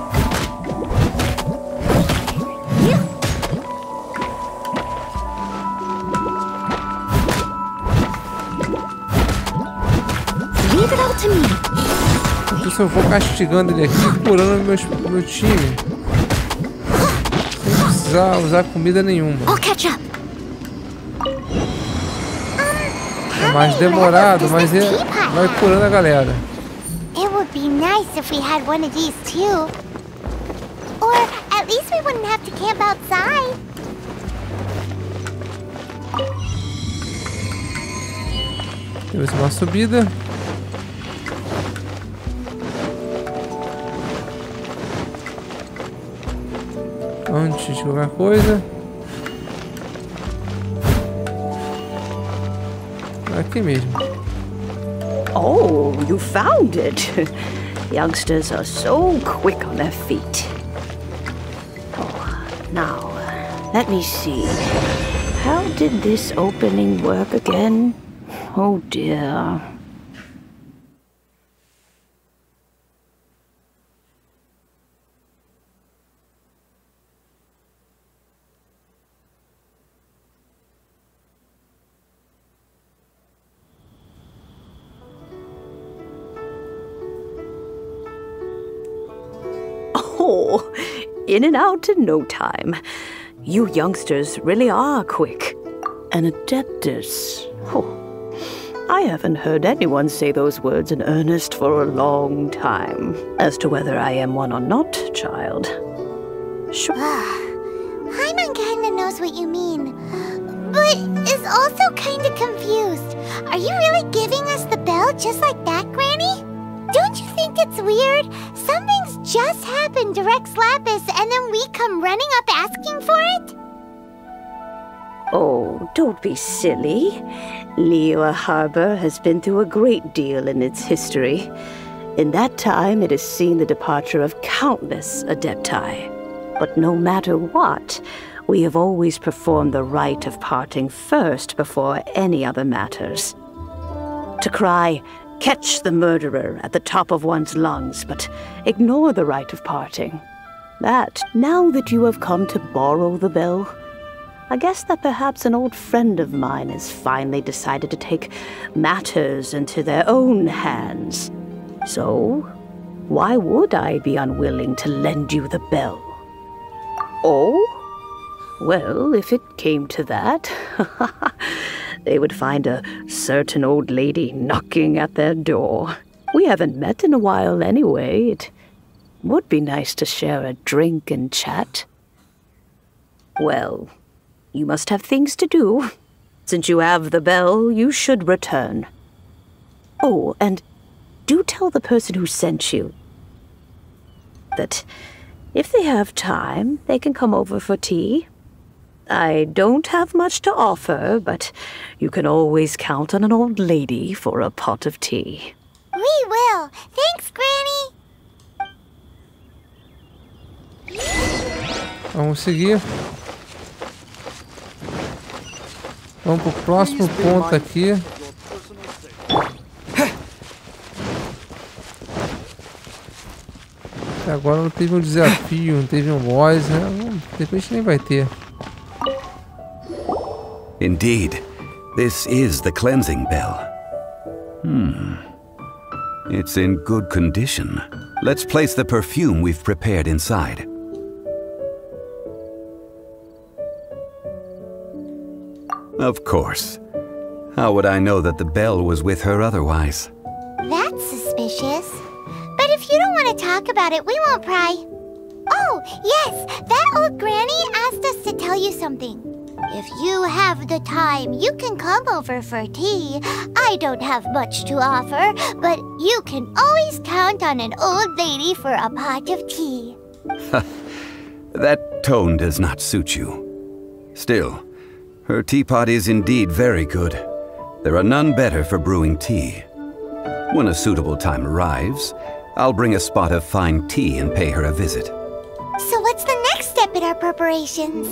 Speaker 1: se eu vou castigando ele aqui, curando meu time. Sem precisar usar comida nenhuma. É mais demorado, mas vai curando a galera.
Speaker 3: It would be nice if we had one of these too. Or at least we wouldn't have to camp outside.
Speaker 1: Temos uma subida. Antes de qualquer coisa. Aqui mesmo.
Speaker 13: Oh, you found it. Youngsters are so quick on their feet. Oh, now, let me see. How did this opening work again? Oh dear. Oh, in and out in no time. You youngsters really are quick. An adeptus. Oh, I haven't heard anyone say those words in earnest for a long time. As to whether I am one or not, child. Sure.
Speaker 3: Paimon kinda knows what you mean, but is also kinda confused. Are you really giving us the bell just like that, Granny? Don't you think it's weird? Something's just happened to Rex Lapis and then we come running up asking for it?
Speaker 13: Oh, don't be silly. Liyue Harbor has been through a great deal in its history. In that time, it has seen the departure of countless adepti. But no matter what, we have always performed the rite of parting first before any other matters. To cry, "Catch the murderer" at the top of one's lungs, but ignore the rite of parting. That, now that you have come to borrow the bell, I guess that perhaps an old friend of mine has finally decided to take matters into their own hands. So, why would I be unwilling to lend you the bell? Oh? Well, if it came to that, they would find a certain old lady knocking at their door. We haven't met in a while anyway. It would be nice to share a drink and chat. Well, you must have things to do. Since you have the bell, you should return. Oh, and do tell the person who sent you that if they have time, they can come over for tea. I don't have much to offer, but you can always count on an old lady for a pot of tea.
Speaker 3: We will. Thanks, Granny.
Speaker 1: Vamos seguir. Vamos pro próximo ponto aqui. Até agora não teve um desafio, não teve um boss, né? De repente nem vai ter.
Speaker 6: Indeed, this is the cleansing bell. It's in good condition. Let's place the perfume we've prepared inside. Of course. How would I know that the bell was with her otherwise?
Speaker 3: That's suspicious. But if you don't want to talk about it, we won't pry. Oh, yes, that old granny asked us to tell you something. If you have the time, you can come over for tea. I don't have much to offer, but you can always count on an old lady for a pot of tea.
Speaker 6: That tone does not suit you. Still, her teapot is indeed very good. There are none better for brewing tea. When a suitable time arrives, I'll bring a spot of fine tea and pay her a visit.
Speaker 3: So what's the next step in our preparations?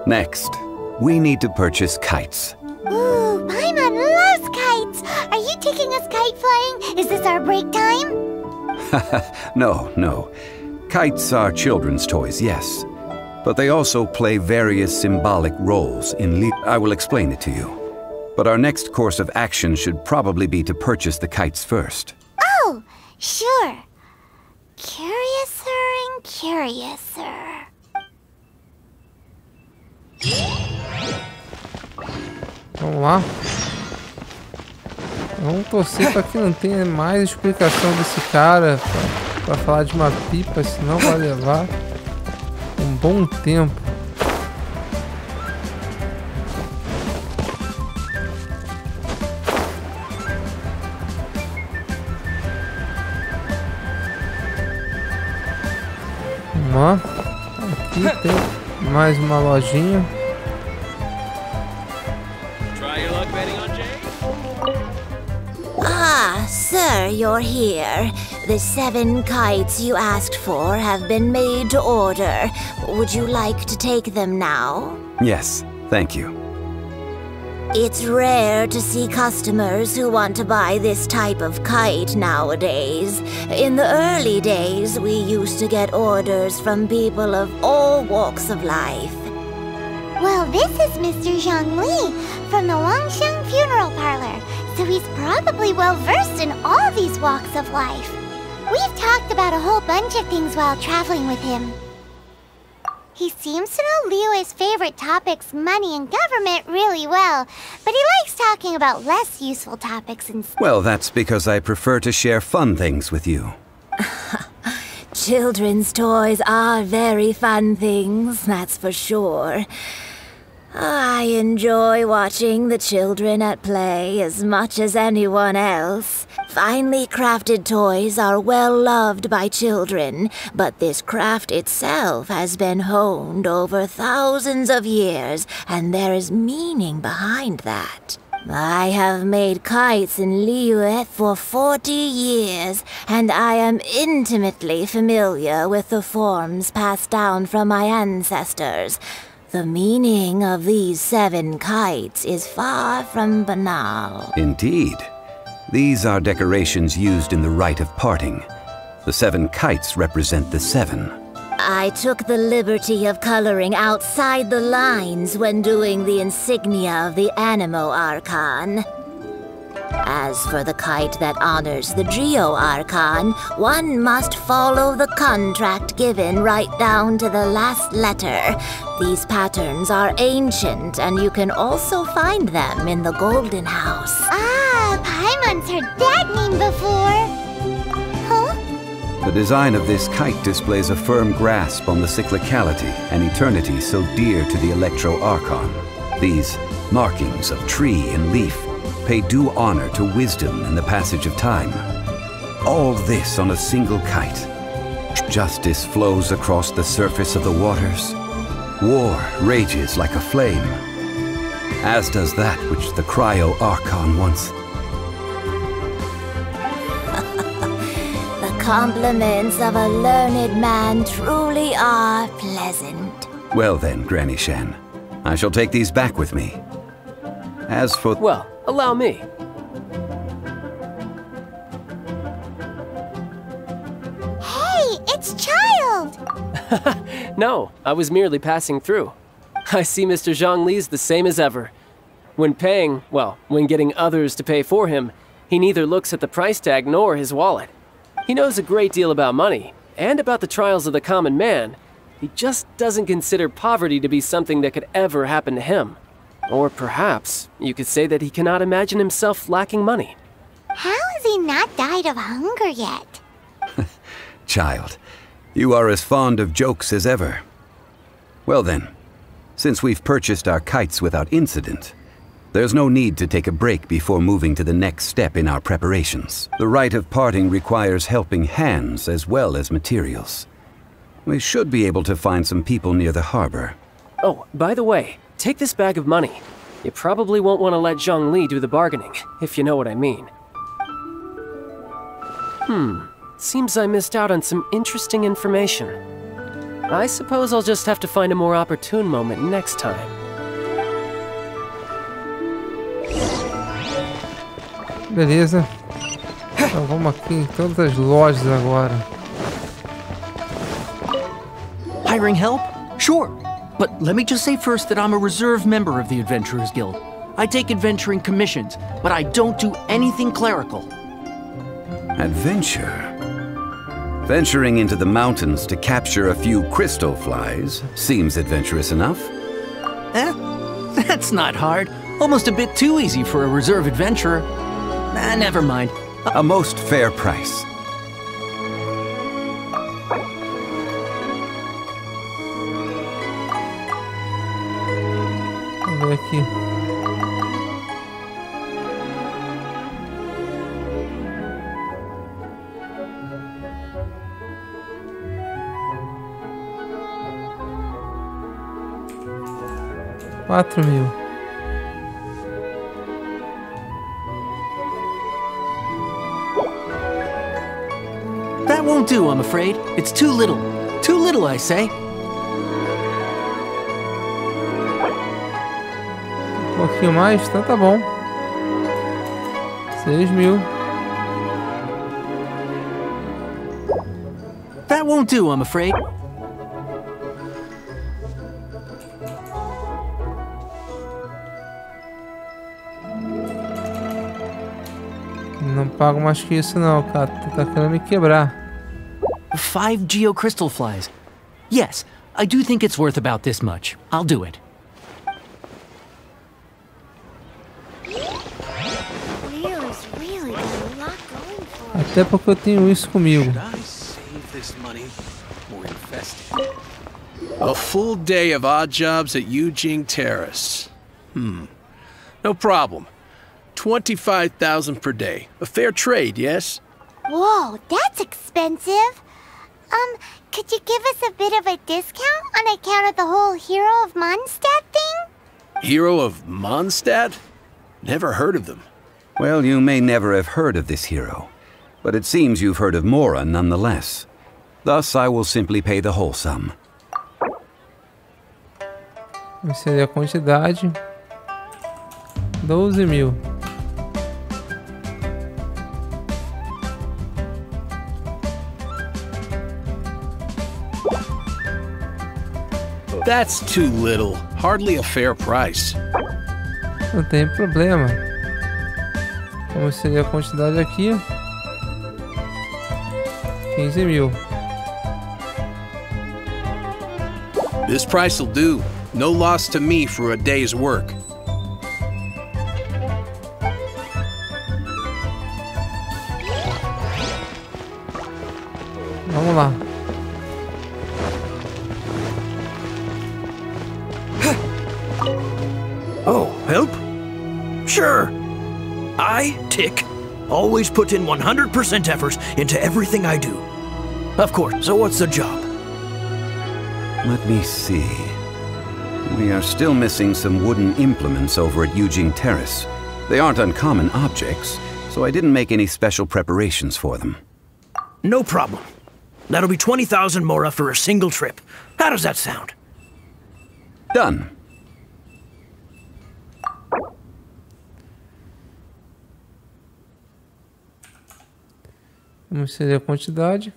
Speaker 6: Next, we need to purchase kites.
Speaker 3: Ooh, Paimon loves kites! Are you taking us kite flying? Is this our break time?
Speaker 6: No. Kites are children's toys, yes. But they also play various symbolic roles in I will explain it to you. But our next course of action should probably be to purchase the kites first.
Speaker 3: Oh, Sure. Curiouser and curiouser.
Speaker 1: Vamos lá. Vamos torcer para que não tenha mais explicação desse cara para falar de uma pipa, senão vai levar um bom tempo. Vamos lá. Aqui tem mais uma lojinha.
Speaker 14: Ah, sir, you're here. The 7 kites you asked for have been made to order. Would you like to take them now?
Speaker 6: Yes, thank you.
Speaker 14: It's rare to see customers who want to buy this type of kite nowadays. In the early days, we used to get orders from people of all walks of life.
Speaker 3: Well, this is Mr. Zhongli from the Longsheng Funeral Parlor, so he's probably well-versed in all these walks of life. We've talked about a whole bunch of things while traveling with him. He seems to know Liyue's favorite topics, money and government, really well, but he likes talking about less useful topics instead.
Speaker 6: Well, that's because I prefer to share fun things with you.
Speaker 14: Children's toys are very fun things, that's for sure. I enjoy watching the children at play as much as anyone else. Finely crafted toys are well loved by children, but this craft itself has been honed over thousands of years, and there is meaning behind that. I have made kites in Liyue for 40 years, and I am intimately familiar with the forms passed down from my ancestors. The meaning of these 7 kites is far from banal.
Speaker 6: Indeed. These are decorations used in the rite of parting. The 7 kites represent the 7.
Speaker 14: I took the liberty of coloring outside the lines when doing the insignia of the Animo Archon. As for the kite that honors the Geo Archon, one must follow the contract given right down to the last letter. These patterns are ancient, and you can also find them in the Golden House.
Speaker 3: Ah, Paimon's heard that name before. Huh?
Speaker 6: The design of this kite displays a firm grasp on the cyclicality and eternity so dear to the Electro Archon. These markings of tree and leaf pay due honor to wisdom and the passage of time. All this on a single kite. Justice flows across the surface of the waters. War rages like a flame, as does that which the Cryo Archon once.
Speaker 14: The compliments of a learned man truly are pleasant.
Speaker 6: Well then, Granny Shen, I shall take these back with me. As for...
Speaker 4: Well, allow me.
Speaker 3: Hey, it's Child!
Speaker 4: No, I was merely passing through. I see Mr. Zhongli's the same as ever. When paying, well, when getting others to pay for him, he neither looks at the price tag nor his wallet. He knows a great deal about money, and about the trials of the common man. He just doesn't consider poverty to be something that could ever happen to him. Or perhaps you could say that he cannot imagine himself lacking money.
Speaker 3: How has he not died of hunger yet?
Speaker 6: Child, you are as fond of jokes as ever. Well then, since we've purchased our kites without incident, there's no need to take a break before moving to the next step in our preparations. The rite of parting requires helping hands as well as materials. We should be able to find some people near the harbor.
Speaker 4: Oh, by the way, take this bag of money. You probably won't want to let Zhongli do the bargaining, if you know what I mean. Seems I missed out on some interesting information. I suppose I'll just have to find a more opportune moment next time.
Speaker 1: Beleza. Então vamos aqui em todas as lojas agora.
Speaker 15: Hiring help? Sure. But let me just say first that I'm a reserve member of the Adventurers Guild. I take adventuring commissions, but I don't do anything clerical.
Speaker 6: Adventure? Venturing into the mountains to capture a few crystal flies seems adventurous enough.
Speaker 15: That's not hard. Almost a bit too easy for a reserve adventurer. Never mind.
Speaker 6: A most fair price.
Speaker 1: Vamos ver aqui. R$4.000.
Speaker 15: That won't do, I'm afraid. It's too little. Too little, I say.
Speaker 1: Um pouquinho mais, então tá bom. 6.000.
Speaker 15: That won't do, I'm afraid.
Speaker 1: Não pago mais que isso não, cara. Tu tá querendo me quebrar.
Speaker 15: 5 geocrystal flies. Yes, I do think it's worth about this much. I'll do it.
Speaker 1: Até porque eu tenho isso comigo.
Speaker 7: A full day of odd jobs at Eugene Terrace. No problem. 25,000 per day. A fair trade, yes?
Speaker 3: Whoa, that's expensive. Could you give us a bit of a discount on account of the whole Hero of Mondstadt thing?
Speaker 7: Hero of Mondstadt? Never heard of them.
Speaker 6: Well, you may never have heard of this hero, but it seems you've heard of Mora nonetheless. Thus, I will simply pay the whole sum.
Speaker 1: Vamos inserir a quantidade. 12.000.
Speaker 7: That's too little. Hardly a fair price.
Speaker 1: Não tem problema. Vamos inserir a quantidade aqui. 15.000.
Speaker 7: This price will do. No loss to me for a day's work.
Speaker 1: Vamos lá.
Speaker 16: Oh, help? Sure. I, Tick, always put in 100% effort into everything I do. Of course, so what's the job?
Speaker 6: Let me see. We are still missing some wooden implements over at Eugene Terrace. They aren't uncommon objects, so I didn't make any special preparations for them.
Speaker 16: No problem. That'll be 20,000 Mora for a single trip. How does that sound?
Speaker 6: Done.
Speaker 1: Vamos inserir a quantidade.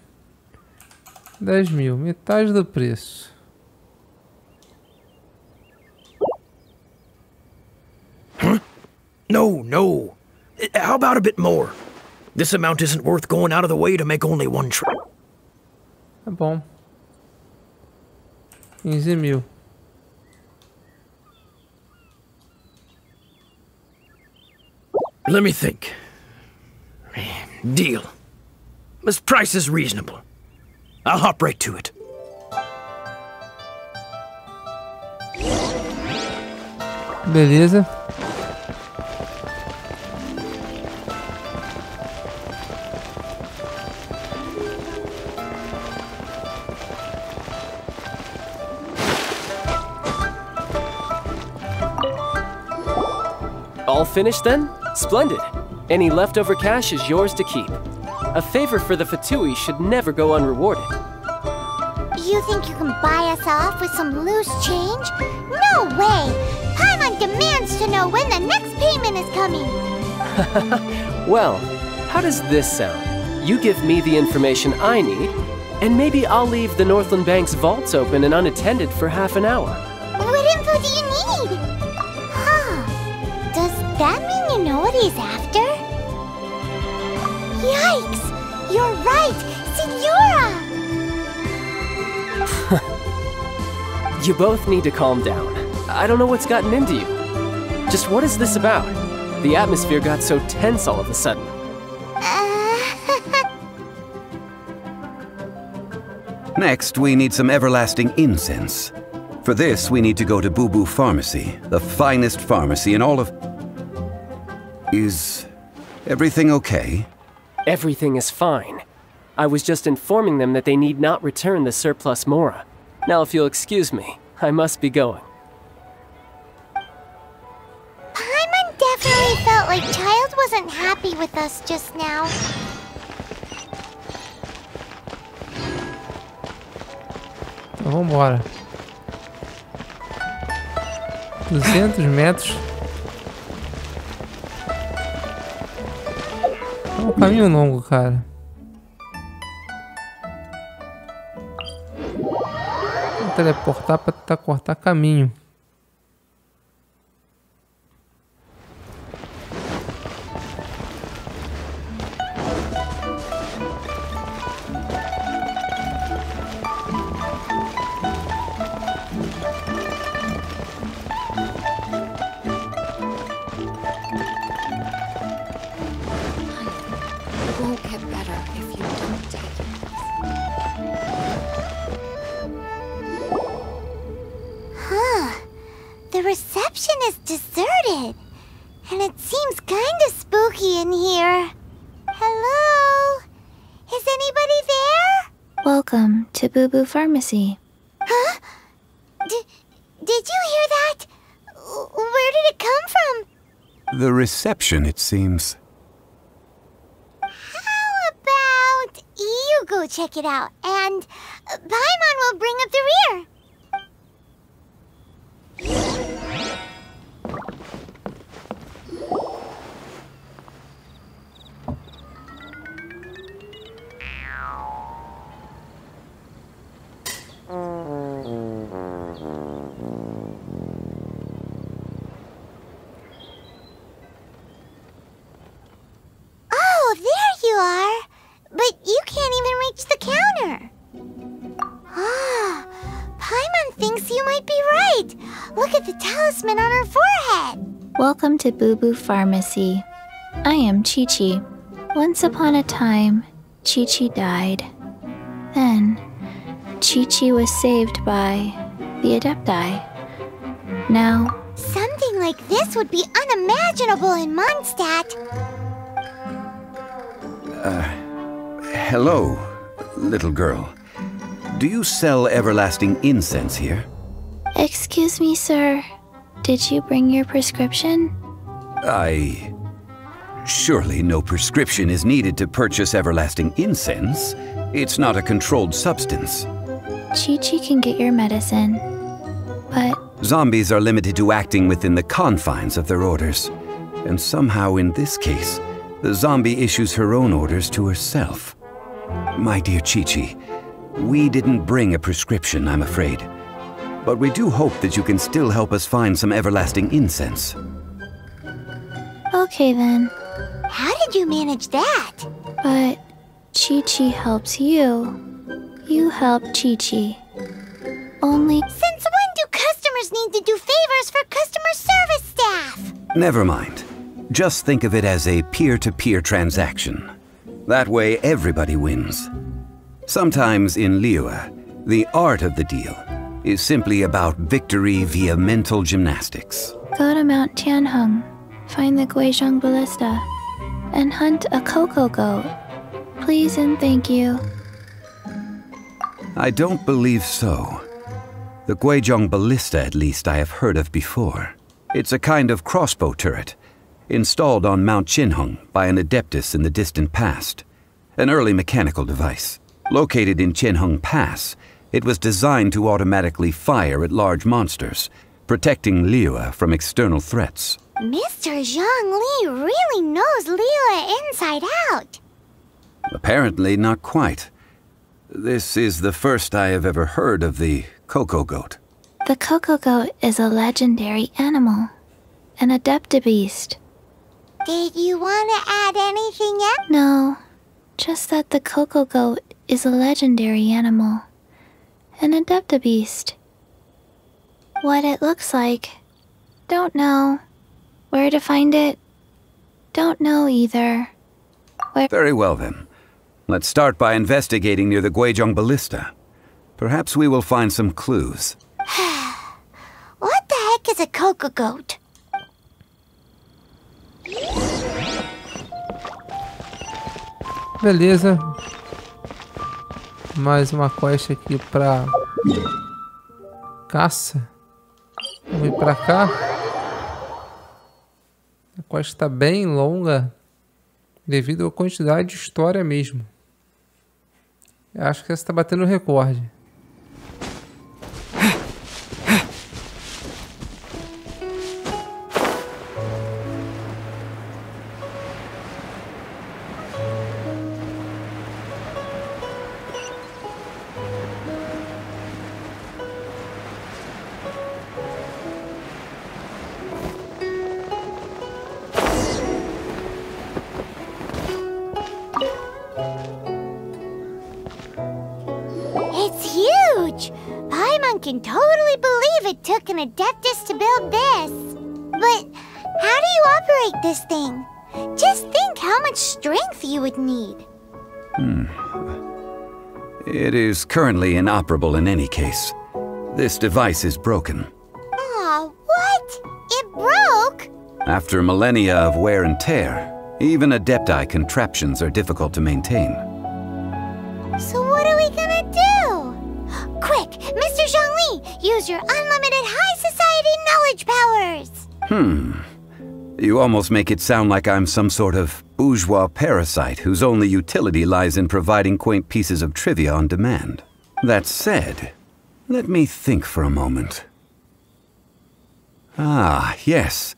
Speaker 1: 10.000, metade do preço.
Speaker 16: Huh? No. How about a bit more? This amount isn't worth going out of the way to make only one trip.
Speaker 1: Tá bom. 15.000.
Speaker 16: Let me think. Deal. This price is reasonable. I'll hop right to it.
Speaker 1: Beleza.
Speaker 4: All finished then? Splendid. Any leftover cash is yours to keep. A favor for the Fatui should never go unrewarded.
Speaker 3: You think you can buy us off with some loose change? No way! Paimon demands to know when the next payment is coming!
Speaker 4: Well, how does this sound? You give me the information I need, and maybe I'll leave the Northland Bank's vaults open and unattended for half an hour.
Speaker 3: What info do you need? Huh. Does that mean you know what he's after? Yikes! You're right! Signora!
Speaker 4: You both need to calm down. I don't know what's gotten into you. Just what is this about? The atmosphere got so tense all of a sudden.
Speaker 6: Next, we need some everlasting incense. For this, we need to go to Boo Boo Pharmacy, the finest pharmacy in all of... Is everything okay?
Speaker 4: Everything is fine. I was just informing them that they need not return the surplus Mora. Now, if you'll excuse me, I must be going.
Speaker 3: Paimon definitely felt like Child wasn't happy with us just now.
Speaker 1: Então vambora. 200 metros. É um caminho longo, cara. Vou teleportar pra tentar cortar caminho.
Speaker 3: The reception is deserted, and it seems kinda spooky in here. Hello? Is anybody there?
Speaker 17: Welcome to Boo Boo Pharmacy.
Speaker 3: Huh? Did you hear that? Where did it come from?
Speaker 6: The reception, it seems.
Speaker 3: How about you go check it out, and Paimon will bring up the rear. Oh, there you are. But you can't even reach the counter. Ah, Paimon thinks you might be right. Look at the talisman on her forehead.
Speaker 17: Welcome to Boo Boo Pharmacy. I am Chi-Chi. Once upon a time, Chi-Chi died. Then, Chi-Chi was saved by the Adepti. Now,
Speaker 3: Something like this would be unimaginable in Mondstadt.
Speaker 6: Hello, little girl. Do you sell everlasting incense here?
Speaker 17: excuse me, sir. Did you bring your prescription?
Speaker 6: Surely no prescription is needed to purchase everlasting incense. It's not a controlled substance.
Speaker 17: Chi-Chi can get your medicine, but...
Speaker 6: Zombies are limited to acting within the confines of their orders. And somehow in this case, the zombie issues her own orders to herself. My dear Chi-Chi, we didn't bring a prescription, I'm afraid. But we do hope that you can still help us find some everlasting incense.
Speaker 17: Okay then.
Speaker 3: How did you manage that?
Speaker 17: But Chi-Chi helps you. You help Chi-Chi. Only...
Speaker 3: Since when do customers need to do favors for customer service staff?
Speaker 6: Never mind. Just think of it as a peer-to-peer transaction. That way everybody wins. Sometimes in Liyue, the art of the deal is simply about victory via mental gymnastics.
Speaker 17: Go to Mount Tianheng, find the Guizhong Ballista, and hunt a cocoa goat. Please and thank you.
Speaker 6: I don't believe so. The Guizhong Ballista, at least, I have heard of before. It's a kind of crossbow turret, installed on Mount Qinheng by an adeptus in the distant past. An early mechanical device. Located in Qinheng Pass, it was designed to automatically fire at large monsters, protecting Liyue from external threats.
Speaker 3: Mr. Zhongli really knows Liyue inside out.
Speaker 6: Apparently not quite. This is the first I have ever heard of the cocoa goat.
Speaker 17: The cocoa goat is a legendary animal, an adeptibeast.
Speaker 3: Did you want to add anything else?
Speaker 17: No, just that the cocoa goat is a legendary animal, an adeptabeast. What it looks like, don't know. Where to find it, don't know either.
Speaker 6: Very well then. Let's start by investigating near the Guizhong Ballista. Perhaps we will find some clues.
Speaker 3: What the heck is a cocoa goat?
Speaker 1: Beleza. Mais uma quest aqui pra caça. Vamos vir pra cá. A quest está bem longa devido à quantidade de história mesmo. Eu acho que essa está batendo recorde.
Speaker 3: Can totally believe it took an adeptus to build this. But how do you operate this thing? Just think how much strength you would need.
Speaker 6: It is currently inoperable in any case. This device is broken.
Speaker 3: Aw, what? It broke?
Speaker 6: After millennia of wear and tear, even adepti contraptions are difficult to maintain.
Speaker 3: So what are we gonna do? Quick, Mr. Zhongli, use your unlimited high society knowledge powers!
Speaker 6: You almost make it sound like I'm some sort of bourgeois parasite whose only utility lies in providing quaint pieces of trivia on demand. That said, let me think for a moment. Ah, yes.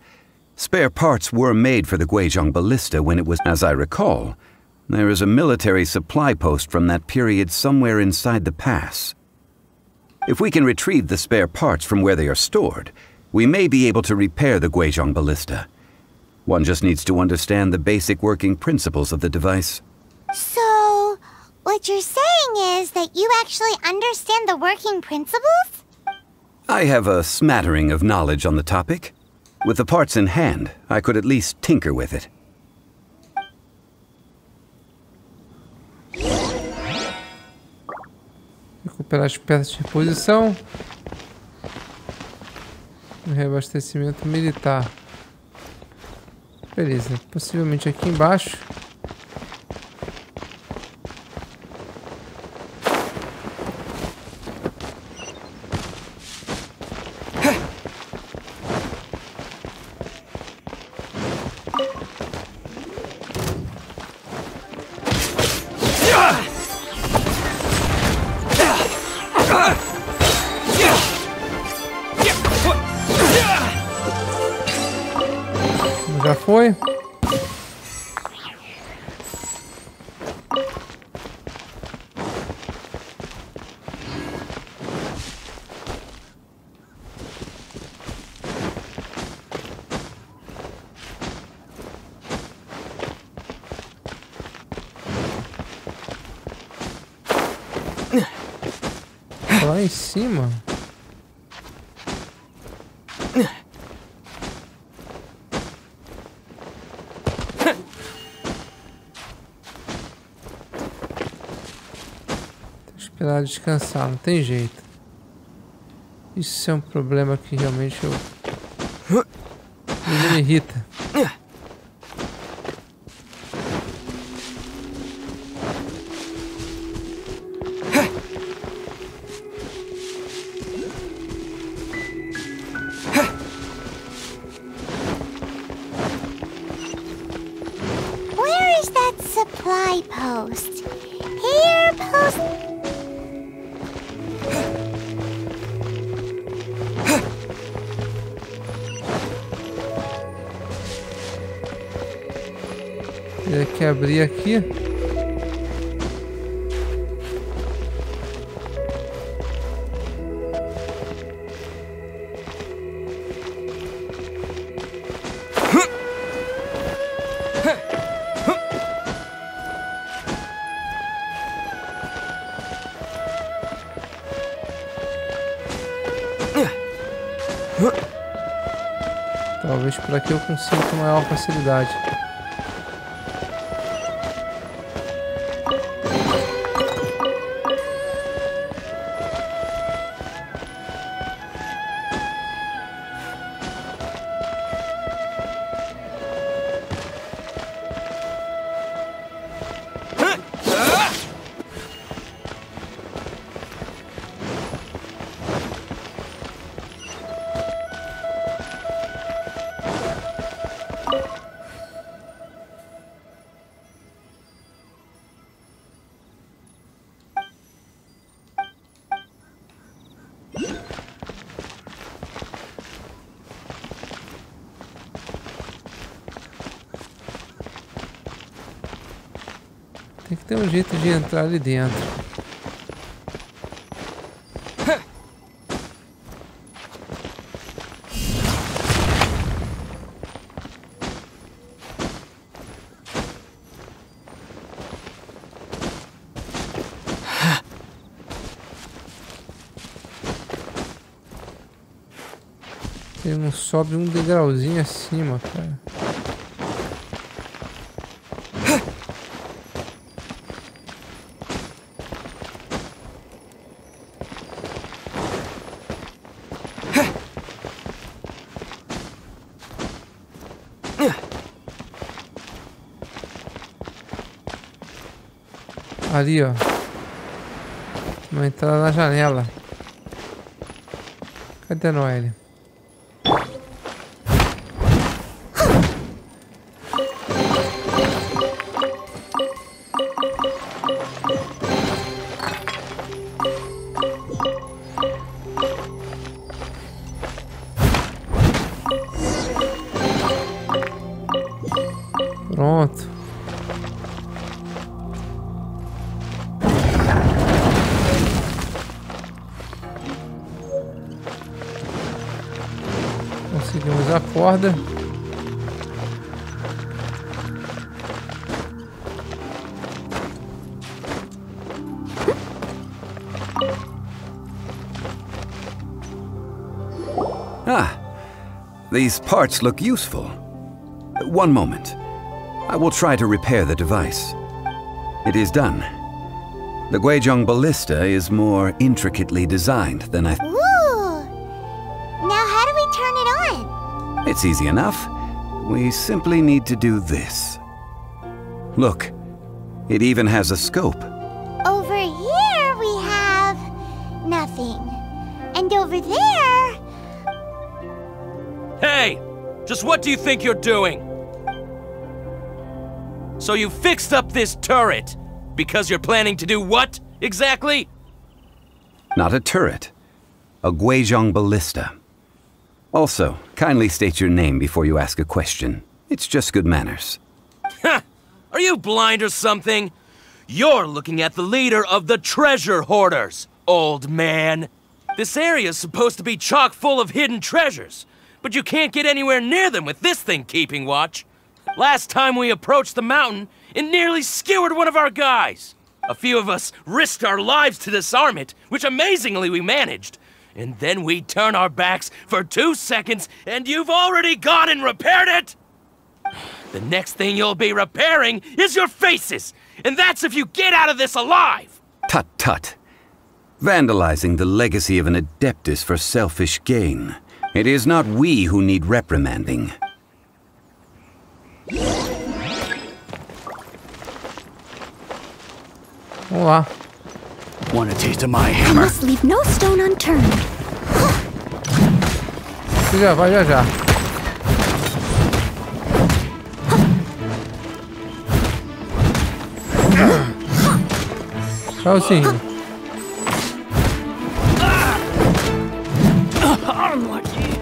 Speaker 6: Spare parts were made for the Guizhong Ballista when it was, as I recall. There is a military supply post from that period somewhere inside the pass. If we can retrieve the spare parts from where they are stored, we may be able to repair the Guizhong Ballista. One just needs to understand the basic working principles of the device.
Speaker 3: So, what you're saying is that you actually understand the working principles?
Speaker 6: I have a smattering of knowledge on the topic. With the parts in hand, I could at least tinker with it.
Speaker 1: Recuperar as peças de reposição. Reabastecimento militar. Beleza, possivelmente aqui embaixo. Já foi? Lá em cima. Esperar descansar, não tem jeito. Isso é um problema que realmente me irrita.
Speaker 3: Where is that supply post? Here, post.
Speaker 1: Teria que abrir aqui. Talvez por aqui eu consiga com maior facilidade. Tem que ter um jeito de entrar ali dentro. Ele não sobe um degrauzinho acima, cara. Ali, ó. Vamos entrar na janela. Cadê a Noelle? Pronto. Conseguimos a corda.
Speaker 6: Ah, these parts look useful. One moment. I will try to repair the device. It is done. The Guizhong ballista is more intricately designed than I
Speaker 3: Ooh! Now how do we turn it on?
Speaker 6: It's easy enough. We simply need to do this. Look, it even has a scope.
Speaker 3: Over here we have nothing. And over there...
Speaker 18: Hey! Just what do you think you're doing? So you fixed up this turret because you're planning to do what, exactly?
Speaker 6: Not a turret. A Guizhong ballista. Also, kindly state your name before you ask a question. It's just good manners.
Speaker 18: Ha! Are you blind or something? You're looking at the leader of the treasure hoarders, old man. This area's supposed to be chock full of hidden treasures, but you can't get anywhere near them with this thing keeping watch. Last time we approached the mountain, it nearly skewered one of our guys. A few of us risked our lives to disarm it, which amazingly we managed. And then we turn our backs for 2 seconds, and you've already gone and repaired it! The next thing you'll be repairing is your faces, and that's if you get out of this alive!
Speaker 6: Tut tut. Vandalizing the legacy of an adeptus for selfish gain. It is not we who need reprimanding.
Speaker 1: Vamos lá.
Speaker 19: Want a taste of my hammer?
Speaker 3: I must leave no stone unturned.
Speaker 1: Você já vai, já. Tchauzinho.
Speaker 19: Unlucky.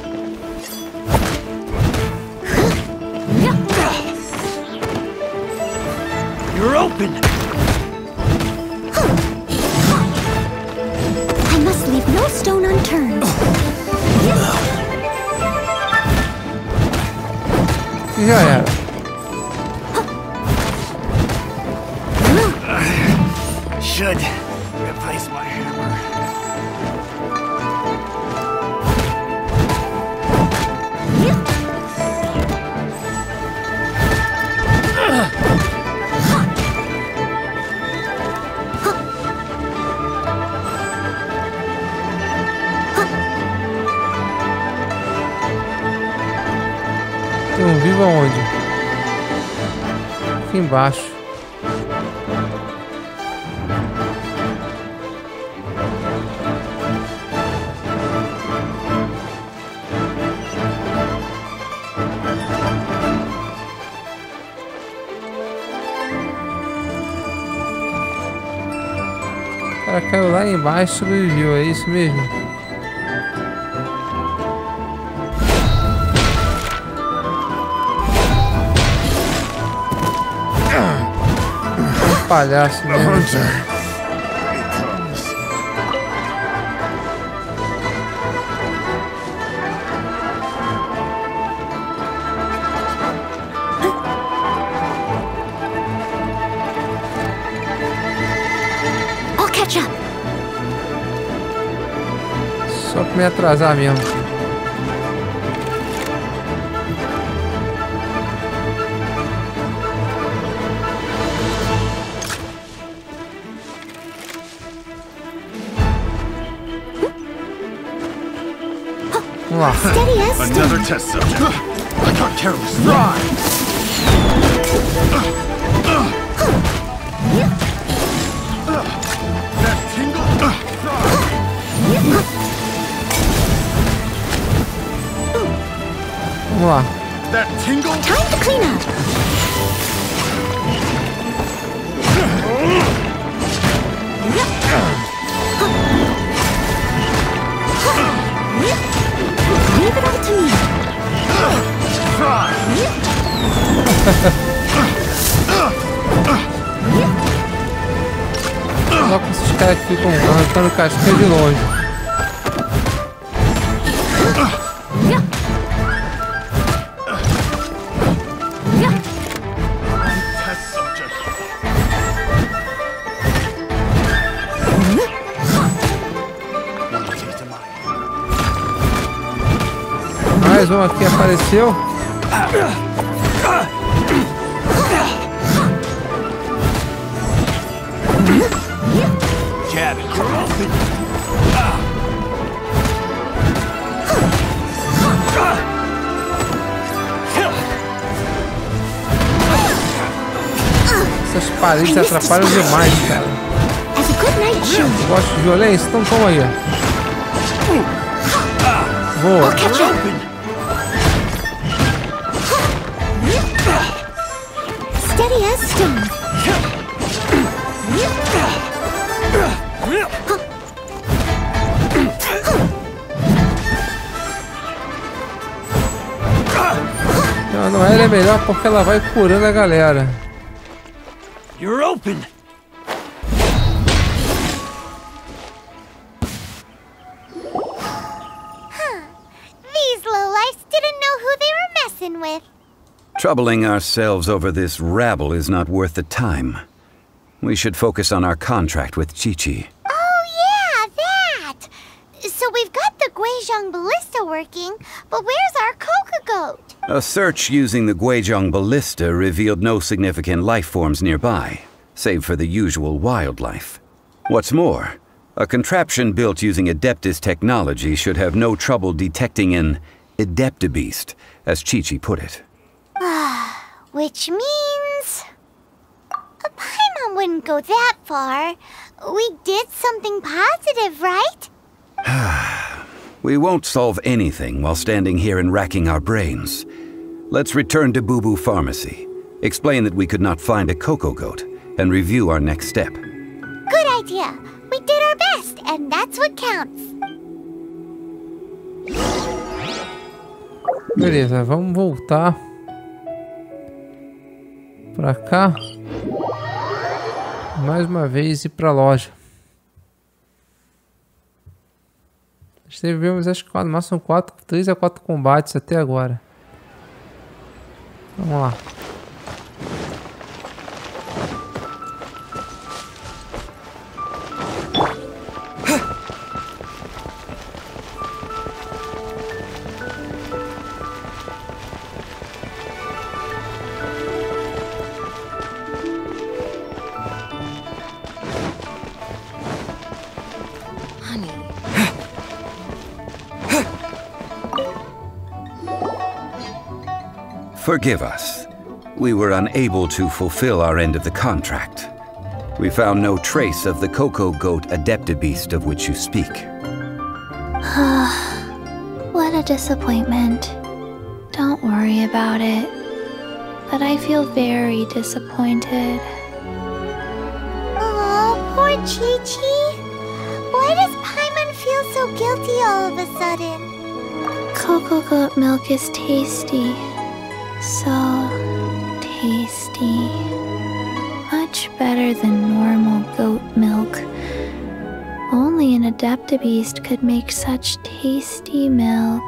Speaker 19: You're open.
Speaker 3: I must leave no stone unturned.
Speaker 1: Já era.
Speaker 19: Should replace my hammer.
Speaker 1: Tem um vivo aonde? Aqui embaixo. O cara caiu lá embaixo e sobreviveu, é isso mesmo? Um palhaço mesmo. Só pra me atrasar mesmo. Vamos lá.
Speaker 12: Another test subject. I got careless. That tingle.
Speaker 1: Vamos lá.
Speaker 12: That tingle.
Speaker 3: Time to clean up. Leave it all to me.
Speaker 1: Coloca esses caras aqui com arrancando casquinha de longe. Mais um aqui apareceu. Essas paredes atrapalham demais, cara. Eu gosto de violência, então toma aí. Boa.
Speaker 3: Steady as stone.
Speaker 1: Não, ela é melhor porque ela vai curando a galera.
Speaker 19: You're open.
Speaker 3: These lowlifes didn't know who they were messing with.
Speaker 6: Troubling ourselves over this rabble is not worth the time. We should focus on our contract with Chi-Chi.
Speaker 3: Oh yeah, that! So we've got the Guizhong ballista working, but where's our Coca goat?
Speaker 6: A search using the Guizhong ballista revealed no significant life forms nearby, save for the usual wildlife. What's more, a contraption built using Adeptus technology should have no trouble detecting an Adeptabeast, as Chi-Chi put it.
Speaker 3: Which means... Paimon wouldn't go that far. We did something positive, right?
Speaker 6: We won't solve anything while standing here and racking our brains. Let's return to Boo Boo Pharmacy, explain that we could not find a Coco Goat, and review our next step.
Speaker 3: Good idea. We did our best, and that's what counts.
Speaker 1: Beleza, vamos voltar pra cá. Mais uma vez ir pra loja. Tivemos acho que no máximo 3 a 4 combates até agora. Vamos lá.
Speaker 6: Forgive us. We were unable to fulfill our end of the contract. We found no trace of the Cocoa Goat Adeptibeast of which you speak.
Speaker 17: What a disappointment. Don't worry about it. But I feel very disappointed.
Speaker 3: Oh, poor Chi-Chi. Why does Paimon feel so guilty all of a sudden?
Speaker 17: Cocoa goat milk is tasty. So tasty. Much better than normal goat milk. Only an Adeptibeast could make such tasty milk.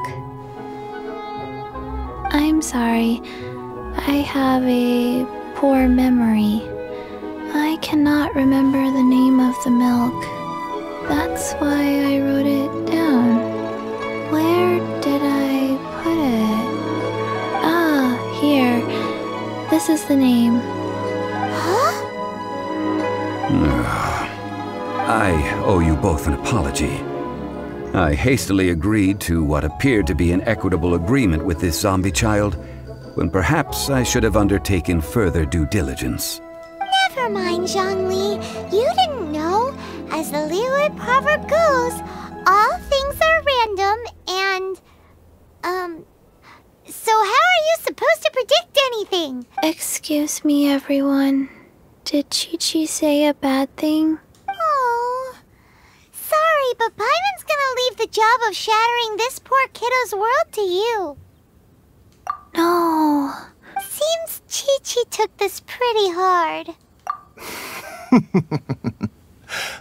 Speaker 17: I'm sorry. I have a poor memory. I cannot remember the name of the milk. That's why I wrote it down. Where did I put it? Ah, here. This is the name.
Speaker 3: Huh?
Speaker 6: I owe you both an apology. I hastily agreed to what appeared to be an equitable agreement with this zombie child, when perhaps I should have undertaken further due diligence.
Speaker 3: Never mind, Zhongli. You didn't know. As the Liyue proverb goes, all things are random and, so how are you supposed to predict anything?
Speaker 17: Excuse me, everyone. Did Chi-Chi say a bad thing?
Speaker 3: Oh, sorry, but Paimon's gonna leave the job of shattering this poor kiddo's world to you.
Speaker 17: No.
Speaker 3: Seems Chi-Chi took this pretty hard.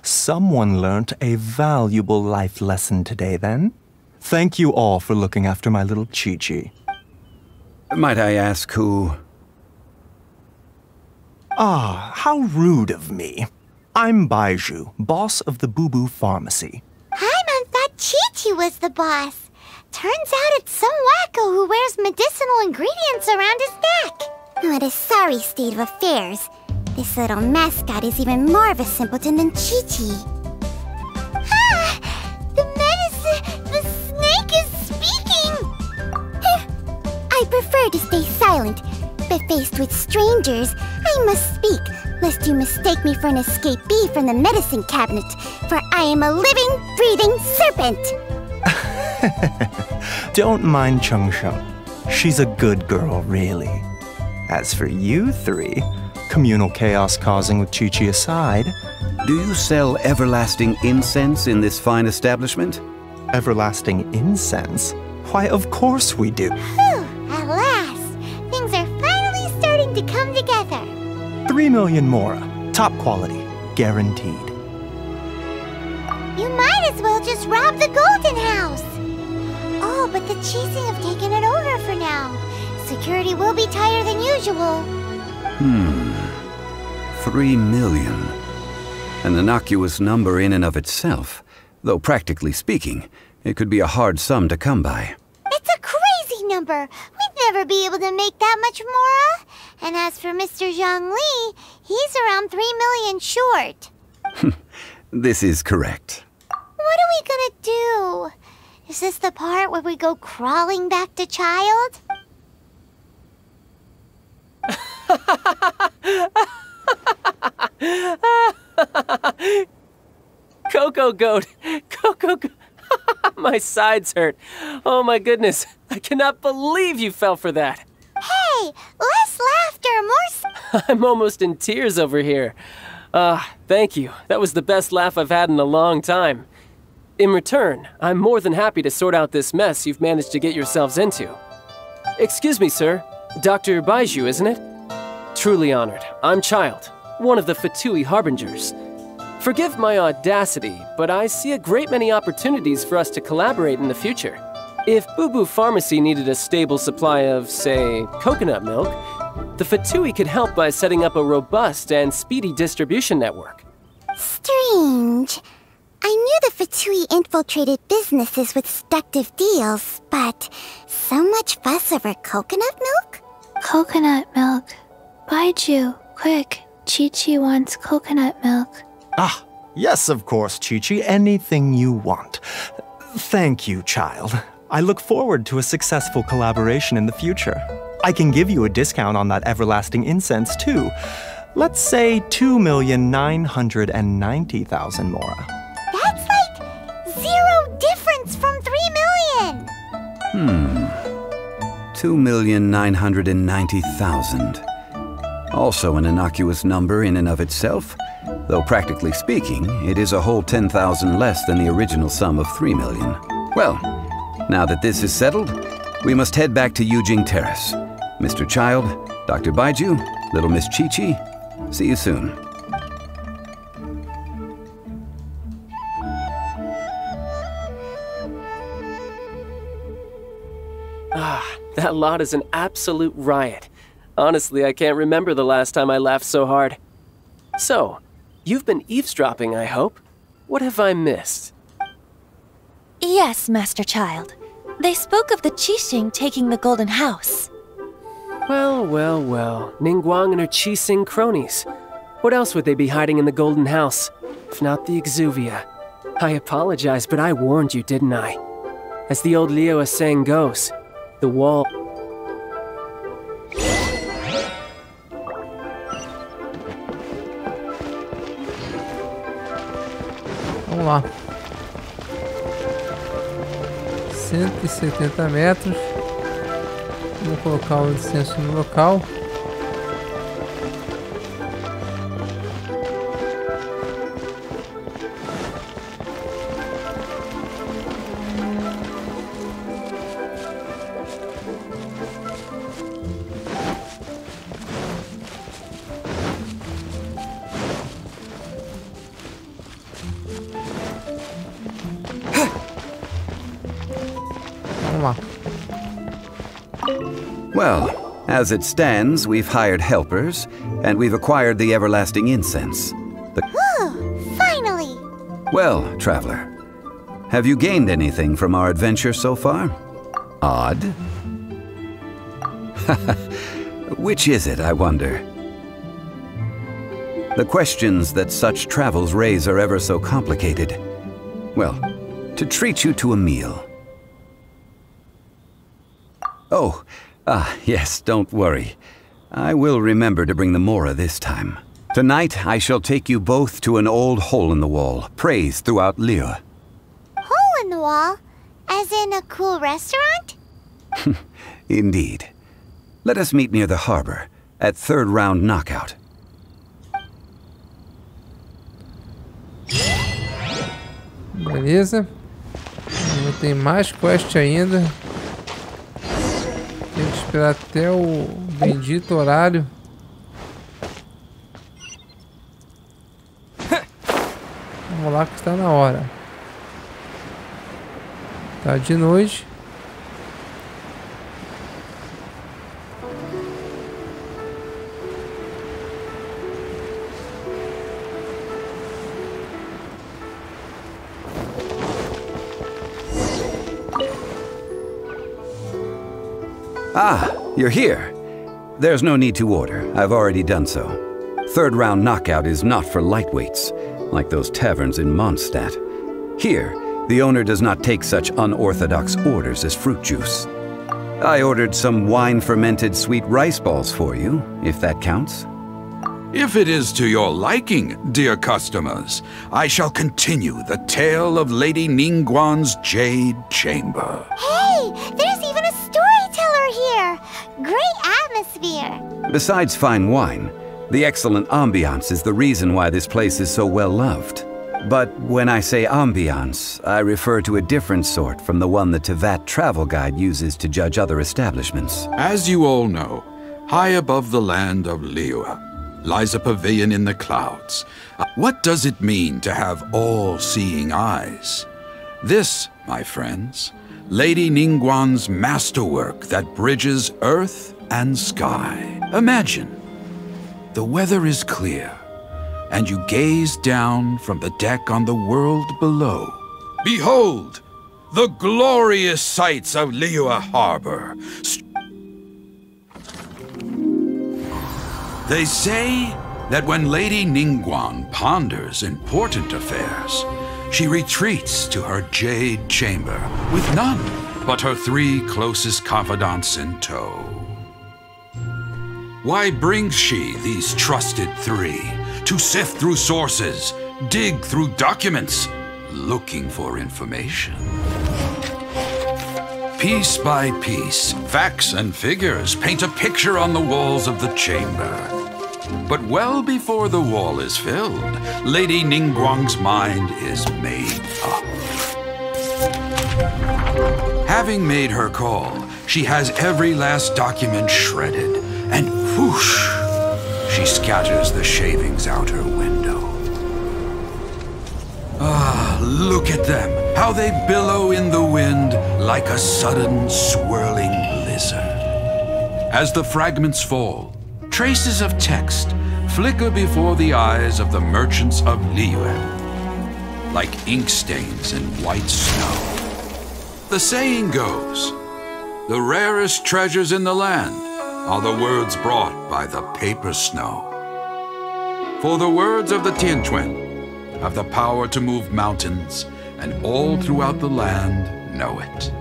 Speaker 5: Someone learnt a valuable life lesson today, then. Thank you all for looking after my little Chi-Chi.
Speaker 6: Might I ask who?
Speaker 5: Ah, how rude of me. I'm Baizhu, boss of the Boo Boo Pharmacy.
Speaker 3: Paimon thought Chi-Chi was the boss. Turns out it's some wacko who wears medicinal ingredients around his neck.
Speaker 20: What a sorry state of affairs. This little mascot is even more of a simpleton than Chi-Chi.
Speaker 3: Ah! The snake is speaking!
Speaker 20: I prefer to stay silent, but faced with strangers, I must speak, lest you mistake me for an escapee from the medicine cabinet, for I am a living, breathing serpent!
Speaker 5: Don't mind Chung Sheng. She's a good girl, really. As for you three, communal chaos causing with Chi-Chi aside...
Speaker 6: Do you sell everlasting incense in this fine establishment?
Speaker 5: Everlasting incense? Why, of course we do.
Speaker 3: Whew, at last! Things are finally starting to come together.
Speaker 5: 3 million mora. Top quality. Guaranteed.
Speaker 3: You might as well just rob the Golden House! Oh, but the Cheesing have taken it over for now. Security will be tighter than usual.
Speaker 6: 3 million. An innocuous number in and of itself, though practically speaking, it could be a hard sum to come by.
Speaker 3: It's a crazy number. We'd never be able to make that much mora. And as for Mr. Zhongli, he's around 3 million short.
Speaker 6: This is correct.
Speaker 3: What are we gonna do? Is this the part where we go crawling back to child?
Speaker 4: Cocoa Goat! Cocoa Goat! My sides hurt. Oh my goodness. I cannot believe you fell for that.
Speaker 3: Hey, less laughter, more...
Speaker 4: I'm almost in tears over here. Thank you. That was the best laugh I've had in a long time. In return, I'm more than happy to sort out this mess you've managed to get yourselves into. Excuse me, sir. Dr. Baizhu, isn't it? Truly honored. I'm Child, one of the Fatui Harbingers. Forgive my audacity, but I see a great many opportunities for us to collaborate in the future. If Boo Boo Pharmacy needed a stable supply of, say, coconut milk, the Fatui could help by setting up a robust and speedy distribution network.
Speaker 20: Strange. I knew the Fatui infiltrated businesses with seductive deals, but so much fuss over coconut milk?
Speaker 17: Coconut milk. Baizhu, quick. Chi-Chi wants coconut milk.
Speaker 5: Ah, yes, of course, Chi-Chi. Anything you want. Thank you, child. I look forward to a successful collaboration in the future. I can give you a discount on that everlasting incense, too. Let's say 2,990,000 mora.
Speaker 20: That's like 0 difference from 3 million.
Speaker 6: 2,990,000. Also an innocuous number in and of itself, though practically speaking, it is a whole 10,000 less than the original sum of 3 million. Well, now that this is settled, we must head back to Yujing Terrace. Mr. Child, Dr. Baiju, little Miss Chi-Chi, see you soon.
Speaker 4: That lot is an absolute riot. Honestly, I can't remember the last time I laughed so hard. So, you've been eavesdropping, I hope? What have I missed?
Speaker 2: Yes, Master Child. They spoke of the Qixing taking the Golden House.
Speaker 4: Well, Ningguang and her Qixing cronies. What else would they be hiding in the Golden House, if not the Exuvia? I apologize, but I warned you, didn't I? As the old Liyue saying goes, the wall...
Speaker 1: Vamos lá. 170 metros. Vamos colocar o incenso no local.
Speaker 6: Well, as it stands, we've hired helpers, and we've acquired the everlasting incense.
Speaker 20: Finally!
Speaker 6: Well, traveler, have you gained anything from our adventure so far? Odd? Which is it, I wonder? The questions that such travels raise are ever so complicated. Well, to treat you to a meal. Oh, yes, don't worry. I will remember to bring the mora this time. Tonight, I shall take you both to an old hole-in-the-wall, praised throughout Liyue.
Speaker 20: Hole-in-the-wall? As in a cool restaurant?
Speaker 6: Indeed. Let us meet near the harbor, at 3rd round knockout.
Speaker 1: Beleza. Tem mais quest ainda. Tem que esperar até o bendito horário. Vamos lá que está na hora. Tá de noite.
Speaker 6: Ah, you're here. There's no need to order. I've already done so. 3rd round knockout is not for lightweights, like those taverns in Mondstadt. Here, the owner does not take such unorthodox orders as fruit juice. I ordered some wine-fermented sweet rice balls for you, if that counts.
Speaker 21: If it is to your liking, dear customers, I shall continue the tale of Lady Ningguang's Jade Chamber.
Speaker 20: Hey, there's even a storyteller here! Great atmosphere!
Speaker 6: Besides fine wine, the excellent ambiance is the reason why this place is so well loved. But when I say ambiance, I refer to a different sort from the one the Tevat travel guide uses to judge other establishments.
Speaker 21: As you all know, high above the land of Liyue lies a pavilion in the clouds. What does it mean to have all-seeing eyes? This, my friends, Lady Ningguang's masterwork that bridges earth and sky. Imagine, the weather is clear, and you gaze down from the deck on the world below. Behold, the glorious sights of Liyue Harbor. They say that when Lady Ningguang ponders important affairs, she retreats to her jade chamber with none but her 3 closest confidants in tow. Why brings she these trusted three to sift through sources, dig through documents, looking for information? Piece by piece, facts and figures paint a picture on the walls of the chamber. But well before the wall is filled, Lady Ningguang's mind is made up. Having made her call, she has every last document shredded, and whoosh, she scatters the shavings out her window. Ah, look at them, how they billow in the wind like a sudden swirling blizzard. As the fragments fall, traces of text flicker before the eyes of the merchants of Liyue, like ink stains in white snow. The saying goes, the rarest treasures in the land are the words brought by the paper snow. For the words of the Tianquan have the power to move mountains, and all throughout the land know it.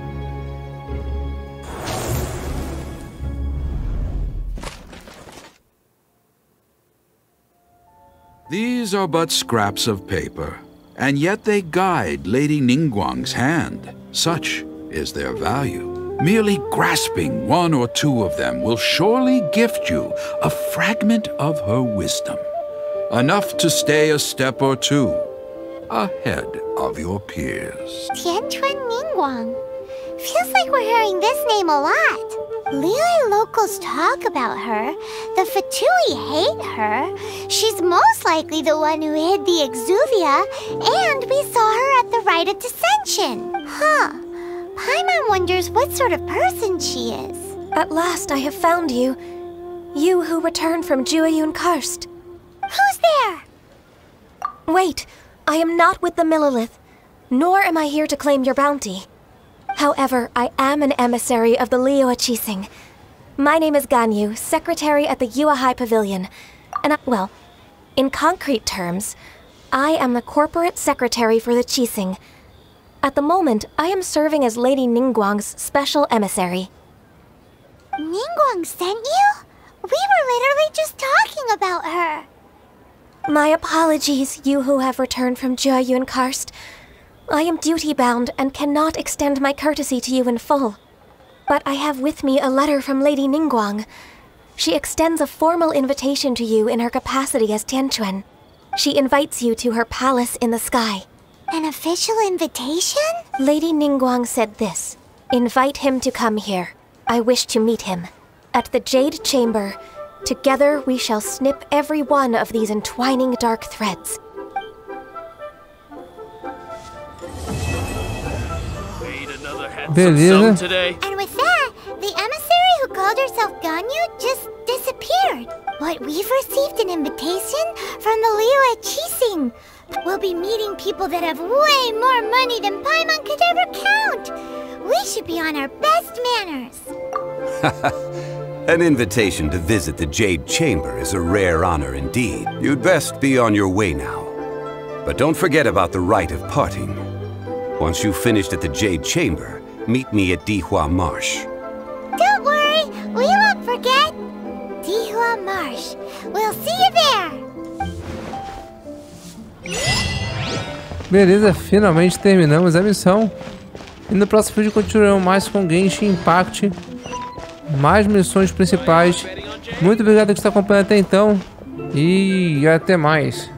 Speaker 21: These are but scraps of paper, and yet they guide Lady Ningguang's hand. Such is their value. Merely grasping one or two of them will surely gift you a fragment of her wisdom, enough to stay a step or two ahead of your peers.
Speaker 3: Tianquan Ningguang. Feels like we're hearing this name a lot. Liyue locals talk about her. The Fatui hate her. She's most likely the one who hid the Exuvia, and we saw her at the Rite of Dissension. Huh. Paimon wonders what sort of person she is.
Speaker 2: At last I have found you. You who returned from Jueyun Karst.
Speaker 3: Who's there?
Speaker 2: Wait, I am not with the Millilith, nor am I here to claim your bounty. However, I am an emissary of the Liyue Qixing. My name is Ganyu, secretary at the Yuehai Pavilion, and well, in concrete terms, I am the corporate secretary for the Qixing. At the moment, I am serving as Lady Ningguang's special emissary.
Speaker 3: Ningguang sent you? We were literally just talking about her.
Speaker 2: My apologies, you who have returned from Jueyun Karst. I am duty-bound and cannot extend my courtesy to you in full. But I have with me a letter from Lady Ningguang. She extends a formal invitation to you in her capacity as Tianquan. She invites you to her palace in the sky.
Speaker 3: An official invitation?
Speaker 2: Lady Ningguang said this. Invite him to come here. I wish to meet him. At the Jade Chamber, together we shall snip every one of these entwining dark threads.
Speaker 1: Beleza.
Speaker 3: And with that, the emissary who called herself Ganyu just disappeared. But we've received an invitation from the Liyue Qixing. We'll be meeting people that have way more money than Paimon could ever count. We should be on our best manners.
Speaker 6: An invitation to visit the Jade Chamber is a rare honor indeed. You'd best be on your way now. But don't forget about the rite of parting. Once you've finished at the Jade Chamber, meet me at Dihua Marsh.
Speaker 3: Don't worry, we won't forget. Dihua Marsh. We'll see you there.
Speaker 1: Beleza, finalmente terminamos a missão. E no próximo vídeo continuaremos mais com Genshin Impact. Mais missões principais. Muito obrigado por estar acompanhando até então. E até mais.